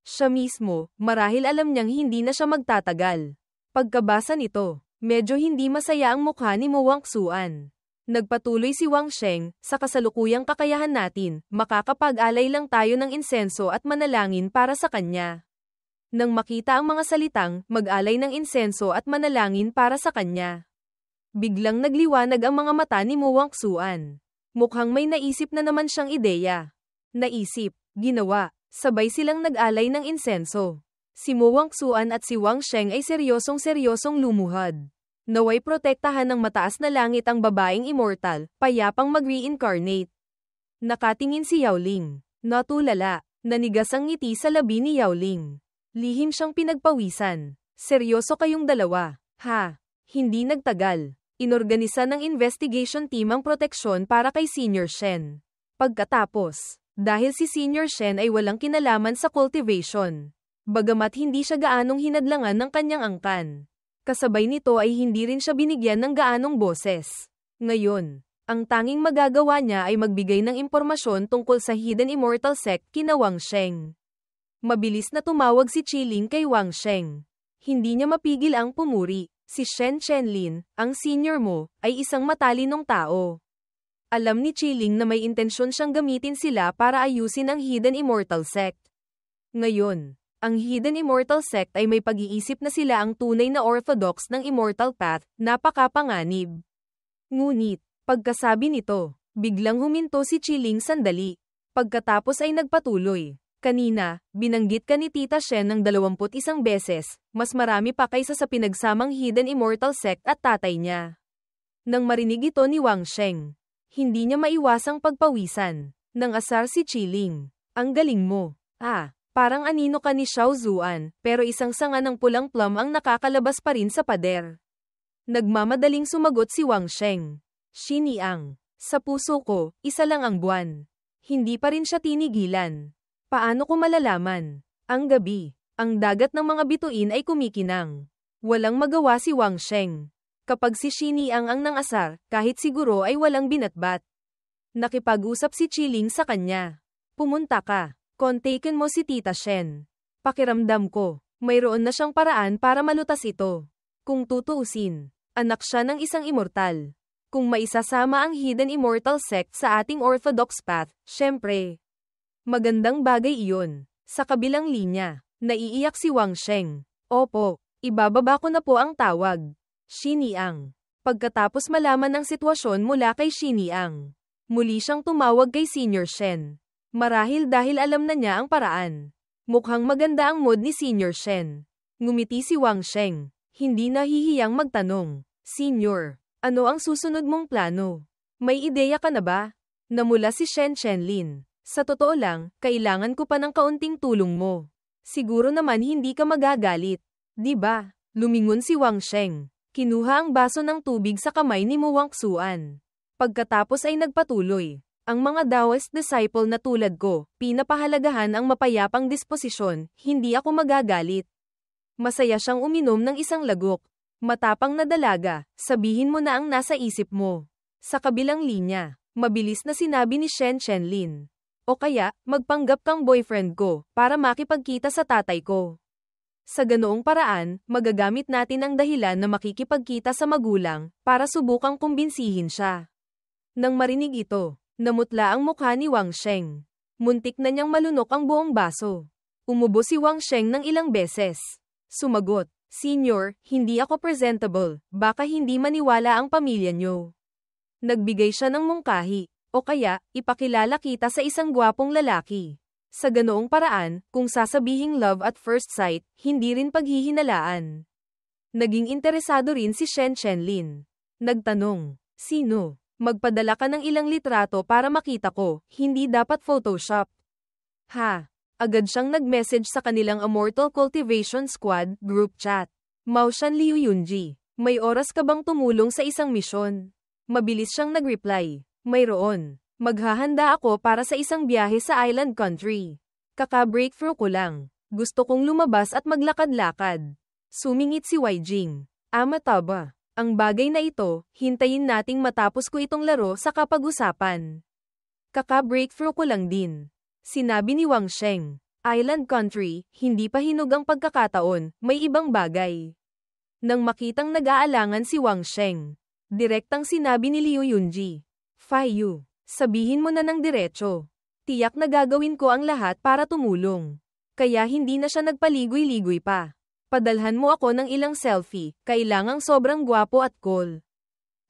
Siya mismo, marahil alam niyang hindi na siya magtatagal. Pagkabasa nito, medyo hindi masaya ang mukha ni Mo Wangsuan. Nagpatuloy si Wang Sheng, sa kasalukuyang kakayahan natin, makakapag-alay lang tayo ng insenso at manalangin para sa kanya. Nang makita ang mga salitang, mag-alay ng insenso at manalangin para sa kanya. Biglang nagliwanag ang mga mata ni Mo Wangsuan. Mukhang may naisip na naman siyang ideya. Naisip, ginawa, sabay silang nag-alay ng insenso. Si Mo Wangsuan at si Wang Sheng ay seryosong lumuhad. Naway protektahan ng mataas na langit ang babaeng immortal, payapang mag-reincarnate. Nakatingin si Yao Ling. Natulala, nanigas ang ngiti sa labi ni Yao Ling. Lihim siyang pinagpawisan. Seryoso kayong dalawa, ha? Hindi nagtagal. Inorganisa ng investigation team ang proteksyon para kay Senior Shen. Pagkatapos, dahil si Senior Shen ay walang kinalaman sa cultivation. Bagamat hindi siya gaanong hinadlangan ng kanyang angkan. Kasabay nito ay hindi rin siya binigyan ng gaanong boses. Ngayon, ang tanging magagawa niya ay magbigay ng impormasyon tungkol sa Hidden Immortal Sect kina Wang Sheng. Mabilis na tumawag si Qiling kay Wang Sheng. Hindi niya mapigil ang pumuri. Si Shen Chenlin, ang senior mo, ay isang matalinong tao. Alam ni Qiling na may intensyon siyang gamitin sila para ayusin ang Hidden Immortal Sect. Ngayon, ang Hidden Immortal Sect ay may pag-iisip na sila ang tunay na orthodox ng Immortal Path, napakapanganib. Ngunit, pagkasabi nito, biglang huminto si Qiling sandali. Pagkatapos ay nagpatuloy. Kanina, binanggit ka ni Tita Shen ng 21 beses, mas marami pa kaysa sa pinagsamang Hidden Immortal Sect at tatay niya. Nang marinig ito ni Wang Sheng, hindi niya maiwasang pagpawisan. Nang asar si Qiling. Ang galing mo. Parang anino ka ni Xiao Zuan, pero isang sanga ng pulang plum ang nakakalabas pa rin sa pader. Nagmamadaling sumagot si Wang Sheng. Xiniang. Sa puso ko, isa lang ang buwan. Hindi pa rin siya tinigilan. Paano ko malalaman? Ang gabi, ang dagat ng mga bituin ay kumikinang. Walang magawa si Wang Sheng. Kapag si Xiniang ang nangasar, kahit siguro ay walang binatbat. Nakipag-usap si Qiling sa kanya. Pumunta ka. Kontakin mo si Tita Shen. Pakiramdam ko, mayroon na siyang paraan para malutas ito. Kung tutuusin, anak siya ng isang immortal. Kung maisasama ang Hidden Immortal Sect sa ating Orthodox Path, syempre. Magandang bagay iyon. Sa kabilang linya, naiiyak si Wang Sheng. Opo, ibababa ko na po ang tawag. Xiniang. Pagkatapos malaman ang sitwasyon mula kay Xiniang, muli siyang tumawag kay Senior Shen. Marahil dahil alam na niya ang paraan. Mukhang maganda ang mood ni Senior Shen. Ngumiti si Wang Sheng. Hindi nahihiyang magtanong. Senior, ano ang susunod mong plano? May ideya ka na ba? Namula si Shen Chenlin. Sa totoo lang, kailangan ko pa ng kaunting tulong mo. Siguro naman hindi ka magagalit. Di ba? Lumingon si Wang Sheng. Kinuha ang baso ng tubig sa kamay ni Mo Wangsuan. Pagkatapos ay nagpatuloy. Ang mga Taoist disciple na tulad ko, pinapahalagahan ang mapayapang disposisyon, hindi ako magagalit. Masaya siyang uminom ng isang lagok. Matapang na dalaga, sabihin mo na ang nasa isip mo. Sa kabilang linya, mabilis na sinabi ni Shen Chenlin. O kaya, magpanggap kang boyfriend ko, para makipagkita sa tatay ko. Sa ganoong paraan, magagamit natin ang dahilan na makikipagkita sa magulang, para subukang kumbinsihin siya. Nang marinig ito, namutla ang mukha ni Wang Sheng. Muntik na niyang malunok ang buong baso. Umubo si Wang Sheng ng ilang beses. Sumagot, Senior, hindi ako presentable, baka hindi maniwala ang pamilya niyo. Nagbigay siya ng mungkahi, o kaya, ipakilala kita sa isang gwapong lalaki. Sa ganoong paraan, kung sasabihing love at first sight, hindi rin paghihinalaan. Naging interesado rin si Shen Chenlin. Nagtanong, sino? Magpadala ka ng ilang litrato para makita ko, hindi dapat Photoshop. Ha? Agad siyang nag-message sa kanilang Immortal Cultivation Squad group chat. Maoshan Liu Yunji, may oras ka bang tumulong sa isang misyon? Mabilis siyang nag-reply, mayroon. Maghahanda ako para sa isang biyahe sa island country. Kaka-breakthrough ko lang. Gusto kong lumabas at maglakad-lakad. Sumingit si Wei Jing. Taba. Ang bagay na ito, hintayin nating matapos ko itong laro sa kapag-usapan. Kaka-breakthrough ko lang din. Sinabi ni Wang Sheng. Island country, hindi pa hinog ang pagkakataon, may ibang bagay. Nang makitang nag-aalangan si Wang Sheng, direktang sinabi ni Liu Yunji. Yu. Sabihin mo na ng diretso. Tiyak na gagawin ko ang lahat para tumulong. Kaya hindi na siya nagpaligoy-ligoy pa. Padalhan mo ako ng ilang selfie, kailangang sobrang gwapo at cool.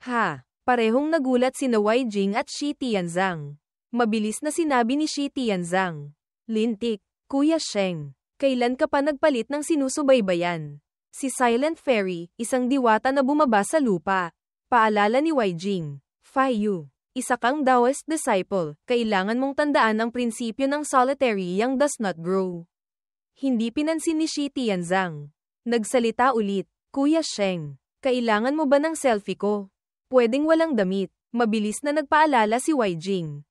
Ha, parehong nagulat sina Wei Jing at Shi Tianzang. Mabilis na sinabi ni Shi Tianzang. Lintik, Kuya Sheng, kailan ka pa nagpalit ng sinusubaybayan? Si Silent Fairy, isang diwata na bumaba sa lupa. Paalala ni Wei Jing. Yu. Isa kang Taoist disciple, kailangan mong tandaan ang prinsipyo ng solitary yang does not grow. Hindi pinansin ni Shi Tianzang. Nagsalita ulit, Kuya Sheng, kailangan mo ba ng selfie ko? Pwedeng walang damit. Mabilis na nagpaalala si Wei Jing.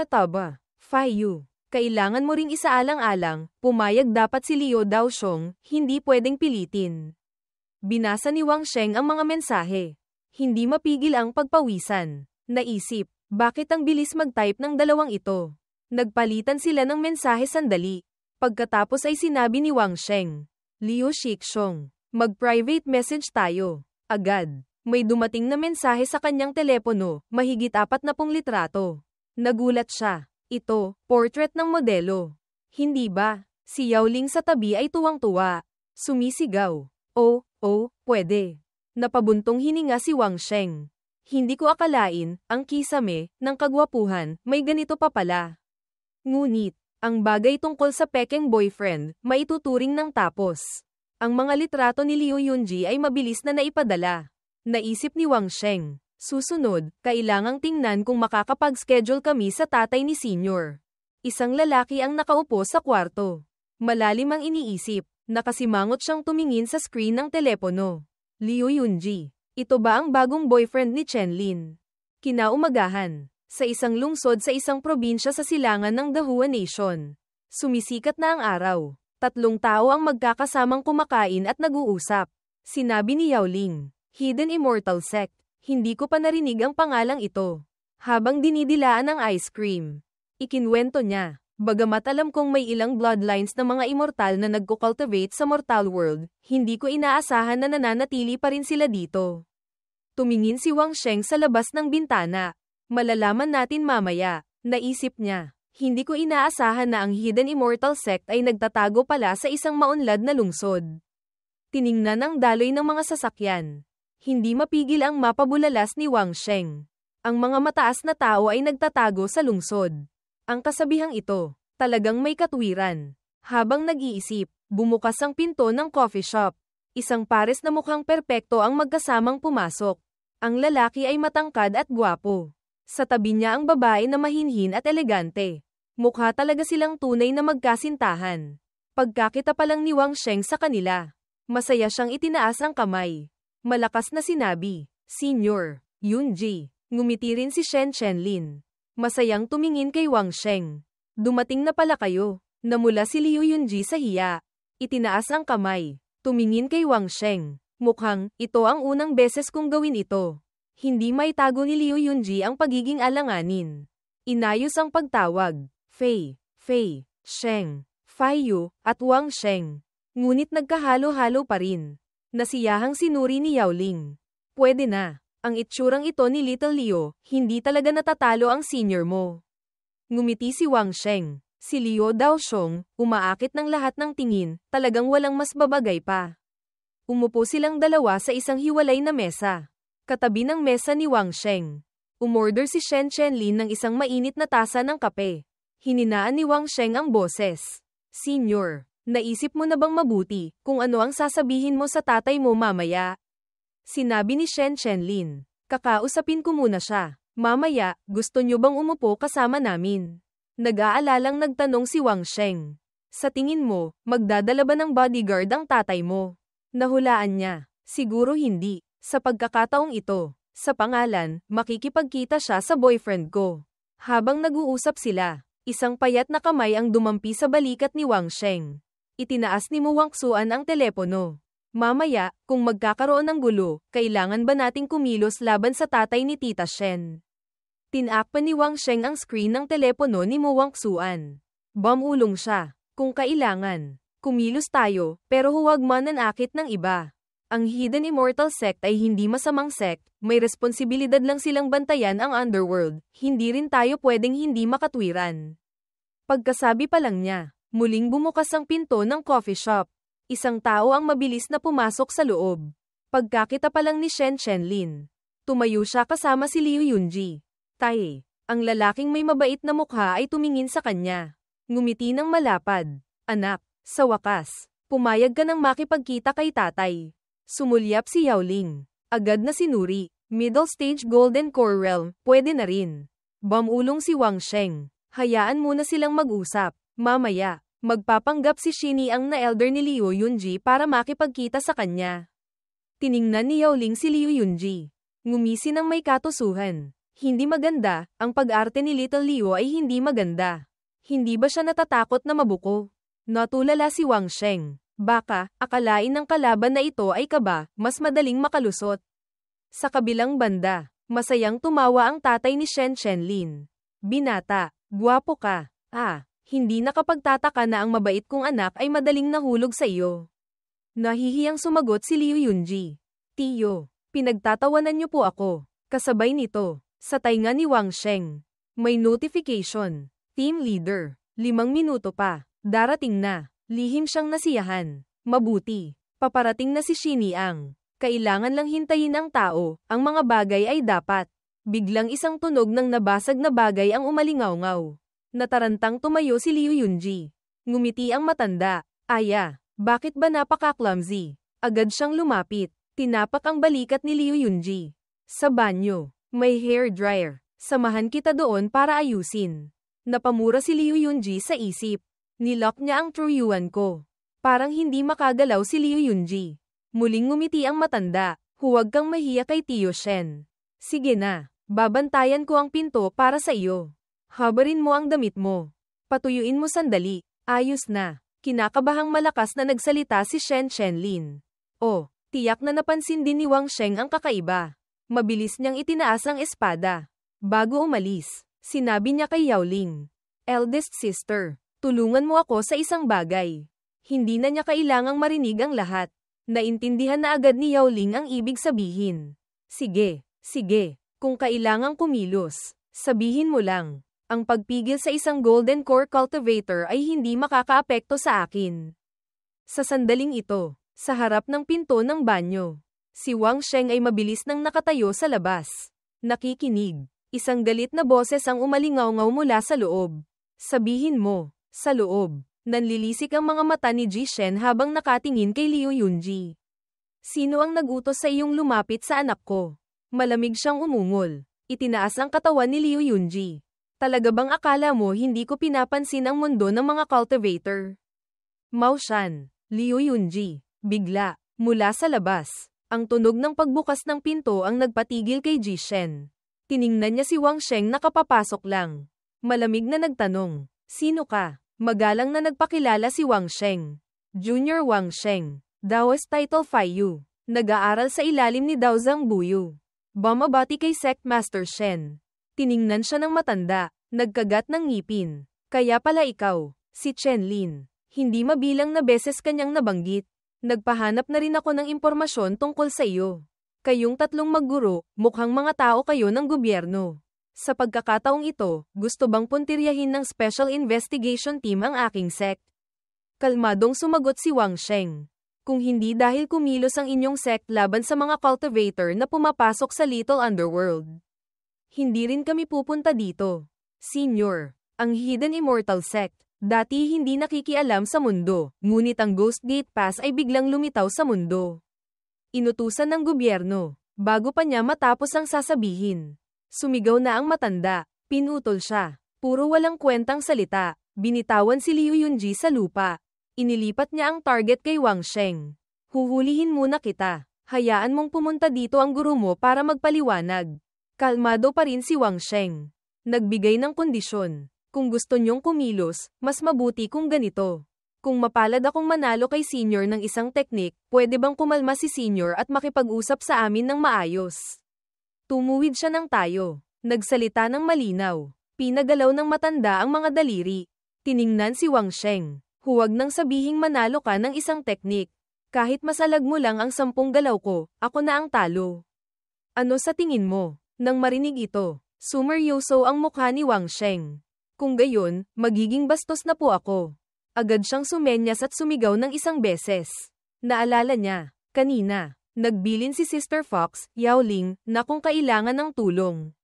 Taba. Yu. Kailangan mo ring isaalang-alang, pumayag dapat si Liu Daoxiong, hindi pwedeng pilitin. Binasa ni Wang Sheng ang mga mensahe. Hindi mapigil ang pagpawisan. Naisip, bakit ang bilis mag-type ng dalawang ito? Nagpalitan sila ng mensahe sandali. Pagkatapos ay sinabi ni Wang Sheng. Liu Shixiong, mag-private message tayo. Agad, may dumating na mensahe sa kanyang telepono, mahigit 40 litrato. Nagulat siya. Ito, portrait ng modelo. Hindi ba? Si Yao Ling sa tabi ay tuwang-tuwa. Sumisigaw. Pwede. Napabuntong hininga si Wang Sheng. Hindi ko akalain, ang kisame, ng kagwapuhan, may ganito pa pala. Ngunit, ang bagay tungkol sa pekeng boyfriend, maituturing ng tapos. Ang mga litrato ni Liu Yunji ay mabilis na naipadala. Naisip ni Wang Sheng. Susunod, kailangang tingnan kung makakapag-schedule kami sa tatay ni Senior. Isang lalaki ang nakaupo sa kwarto. Malalim ang iniisip, nakasimangot siyang tumingin sa screen ng telepono. Liu Yunji. Ito ba ang bagong boyfriend ni Chenlin? Kinaumagahan. Sa isang lungsod sa isang probinsya sa silangan ng Dahua Nation. Sumisikat na ang araw. 3 tao ang magkakasamang kumakain at nag-uusap. Sinabi ni Yao Ling. Hidden Immortal Sect. Hindi ko pa narinig ang pangalang ito. Habang dinidilaan ang ice cream. Ikinwento niya. Bagamat alam kong may ilang bloodlines ng mga immortal na nagko-cultivate sa mortal world, hindi ko inaasahan na nananatili pa rin sila dito. Tumingin si Wang Sheng sa labas ng bintana. Malalaman natin mamaya, naisip niya. Hindi ko inaasahan na ang Hidden Immortal Sect ay nagtatago pala sa isang maunlad na lungsod. Tiningnan ang daloy ng mga sasakyan. Hindi mapigil ang mapabulalas ni Wang Sheng. Ang mga mataas na tao ay nagtatago sa lungsod. Ang kasabihang ito, talagang may katwiran. Habang nag-iisip, bumukas ang pinto ng coffee shop. Isang pares na mukhang perpekto ang magkasamang pumasok. Ang lalaki ay matangkad at gwapo. Sa tabi niya ang babae na mahinhin at elegante. Mukha talaga silang tunay na magkasintahan. Pagkakita pa lang ni Wang Sheng sa kanila, masaya siyang itinaas ang kamay. Malakas na sinabi, Senior, Yunji. Ngumiti rin si Shen Chenlin. Masayang tumingin kay Wang Sheng. Dumating na pala kayo. Namula si Liu Yunji sa hiya. Itinaas ang kamay. Tumingin kay Wang Sheng. Mukhang, ito ang unang beses kong gawin ito. Hindi maitago ni Liu Yunji ang pagiging alanganin. Inayos ang pagtawag. Fei, Sheng, Yu, at Wang Sheng. Ngunit nagkahalo-halo pa rin. Nasiyahang sinuri ni Yao Ling. Pwede na. Ang itsurang ito ni Little Leo, hindi talaga natatalo ang senior mo. Ngumiti si Wang Sheng. Si Liu Daoxiong, umaakit ng lahat ng tingin, talagang walang mas babagay pa. Umupo silang dalawa sa isang hiwalay na mesa. Katabi ng mesa ni Wang Sheng. Umorder si Shen Chenlin ng isang mainit na tasa ng kape. Hininaan ni Wang Sheng ang boses. Senior, naisip mo na bang mabuti kung ano ang sasabihin mo sa tatay mo mamaya? Sinabi ni Shen Chenlin. Kakausapin ko muna siya. Mamaya, gusto nyo bang umupo kasama namin? Nag-aalalang nagtanong si Wang Sheng. Sa tingin mo, magdadala ba ng bodyguard ang tatay mo? Nahulaan niya. Siguro hindi. Sa pagkakataong ito, sa pangalan, makikipagkita siya sa boyfriend ko. Habang nag-uusap sila, isang payat na kamay ang dumampi sa balikat ni Wang Sheng. Itinaas ni Mu Wangsuan ang telepono. Mamaya, kung magkakaroon ng gulo, kailangan ba nating kumilos laban sa tatay ni Tita Shen? Tinakpan ni Wang Sheng ang screen ng telepono ni Mu Wangsuan. Bumulong siya. Kung kailangan, kumilos tayo, pero huwag mananakit ng iba. Ang Hidden Immortal Sect ay hindi masamang sect, may responsibilidad lang silang bantayan ang underworld, hindi rin tayo pwedeng hindi makatwiran. Pagkasabi pa lang niya, muling bumukas ang pinto ng coffee shop. Isang tao ang mabilis na pumasok sa loob. Pagkakita pa lang ni Shen Chenlin, tumayo siya kasama si Liu Yunji. Tay, ang lalaking may mabait na mukha ay tumingin sa kanya. Ngumiti ng malapad. Anak, sa wakas, pumayag ka nang makipagkita kay tatay. Sumulyap si Yaoling. Agad na sinuri. Middle stage golden core realm, pwede na rin. Bumulong si Wang Sheng. Hayaan muna silang mag-usap. Mamaya, magpapanggap si Shini ang na-elder ni Liu Yunji para makipagkita sa kanya. Tiningnan ni Yaoling si Liu Yunji. Ngumisi ng may katusuhan. Hindi maganda, ang pag-arte ni Little Liu ay hindi maganda. Hindi ba siya natatakot na mabuko? Natulala si Wang Sheng. Baka, akalain ng kalaban na ito ay kaba, mas madaling makalusot. Sa kabilang banda, masayang tumawa ang tatay ni Shen Chenlin. Binata, gwapo ka. Hindi nakapagtataka na ang mabait kong anak ay madaling nahulog sa iyo. Nahihiyang sumagot si Liu Yunji. Tiyo, pinagtatawanan niyo po ako. Kasabay nito, sa tainga ni Wang Sheng. May notification. Team leader, 5 minuto pa. Darating na. Lihim siyang nasiyahan. Mabuti. Paparating na si Shini Ang. Kailangan lang hintayin ang tao, ang mga bagay ay dapat. Biglang isang tunog ng nabasag na bagay ang umalingaw-ngaw. Natarantang tumayo si Liu Yunji. Ngumiti ang matanda. Aya, bakit ba napaka-clumsy? Agad siyang lumapit. Tinapak ang balikat ni Liu Yunji. Sa banyo, may hair dryer. Samahan kita doon para ayusin. Napamura si Liu Yunji sa isip. Nilock niya ang True Yuan ko. Parang hindi makagalaw si Liu Yunji. Muling ngumiti ang matanda. Huwag kang mahiya kay Tio Shen. Sige na, babantayan ko ang pinto para sa iyo. Habarin mo ang damit mo. Patuyuin mo sandali. Ayos na. Kinakabahang malakas na nagsalita si Shen Chenlin. Oh, tiyak na napansin din ni Wang Sheng ang kakaiba. Mabilis niyang itinaas ang espada. Bago umalis, sinabi niya kay Yaoling. Eldest sister, tulungan mo ako sa isang bagay. Hindi na niya kailangang marinig ang lahat. Naintindihan na agad ni Yaoling ang ibig sabihin. Sige, kung kailangang kumilos, sabihin mo lang. Ang pagpigil sa isang Golden Core Cultivator ay hindi makakaapekto sa akin. Sa sandaling ito, sa harap ng pinto ng banyo, si Wang Sheng ay mabilis nang nakatayo sa labas. Nakikinig. Isang galit na boses ang umalingaw-ngaw mula sa loob. Sabihin mo. Sa loob, nanlilisik ang mga mata ni Ji Shen habang nakatingin kay Liu Yunji. Sino ang nagutos sa iyong lumapit sa anak ko? Malamig siyang umungol. Itinaas ang katawan ni Liu Yunji. Talaga bang akala mo hindi ko pinapansin ang mundo ng mga cultivator? Mao Shan, Liu Yunji, bigla, mula sa labas. Ang tunog ng pagbukas ng pinto ang nagpatigil kay Ji Shen. Tiningnan niya si Wang Sheng na kapapasok lang. Malamig na nagtanong, sino ka? Magalang na nagpakilala si Wang Sheng. Junior Wang Sheng. Daos Title Faiyu. Nag-aaral sa ilalim ni Dao Zhangbuyu. Bumabati kay Sect Master Shen. Tiningnan siya ng matanda. Nagkagat ng ngipin. Kaya pala ikaw, si Chenlin. Hindi mabilang na beses kanyang nabanggit. Nagpahanap na rin ako ng impormasyon tungkol sa iyo. Kayong tatlong magguro, mukhang mga tao kayo ng gobyerno. Sa pagkakataong ito, gusto bang puntiryahin ng Special Investigation Team ang aking sect? Kalmadong sumagot si Wang Sheng. Kung hindi dahil kumilos ang inyong sect laban sa mga cultivator na pumapasok sa Little Underworld. Hindi rin kami pupunta dito. Senior, ang Hidden Immortal Sect, dati hindi nakikialam sa mundo, ngunit ang Ghost Gate Pass ay biglang lumitaw sa mundo. Inutusan ng gobyerno, bago pa niya matapos ang sasabihin. Sumigaw na ang matanda, pinutol siya. Puro walang kwentang salita, binitawan si Liu Yunji sa lupa. Inilipat niya ang target kay Wang Sheng. Huhulihin muna kita. Hayaan mong pumunta dito ang guru mo para magpaliwanag. Kalmado pa rin si Wang Sheng. Nagbigay ng kondisyon. Kung gusto niyong kumilos, mas mabuti kung ganito. Kung mapalad akong manalo kay senior ng isang teknik, pwede bang kumalma si senior at makipag-usap sa amin ng maayos? Tumuwid siya ng tayo. Nagsalita ng malinaw. Pinagalaw ng matanda ang mga daliri. Tiningnan si Wang Sheng. Huwag nang sabihing manalo ka ng isang teknik. Kahit masalag mo lang ang 10 galaw ko, ako na ang talo. Ano sa tingin mo? Nang marinig ito, sumeryoso ang mukha ni Wang Sheng. Kung gayon, magiging bastos na po ako. Agad siyang sumenyas at sumigaw ng isang beses. Naalala niya, kanina, nagbilin si Sister Fox, Yao Ling, na kung kailangan ng tulong.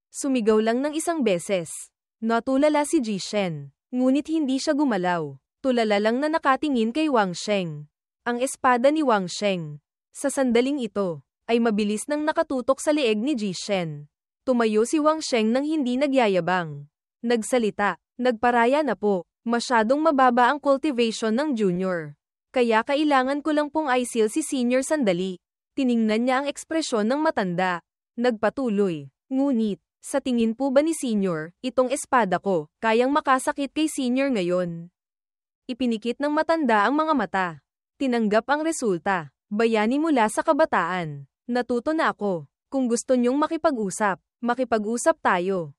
Sumigaw lang ng isang beses. Natulala si Jishen. Ngunit hindi siya gumalaw. Tulala lang na nakatingin kay Wang Sheng. Ang espada ni Wang Sheng, sa sandaling ito, ay mabilis nang nakatutok sa leeg ni Jishen. Tumayo si Wang Sheng nang hindi nagyayabang. Nagsalita, nagparaya na po, masyadong mababa ang cultivation ng junior. Kaya kailangan ko lang pong i-seal si senior sandali. Tiningnan niya ang ekspresyon ng matanda. Nagpatuloy, ngunit, sa tingin po ba ni senior, itong espada ko, kayang makasakit kay senior ngayon? Ipinikit ng matanda ang mga mata. Tinanggap ang resulta. Bayani mula sa kabataan. Natuto na ako. Kung gusto niyong makipag-usap tayo.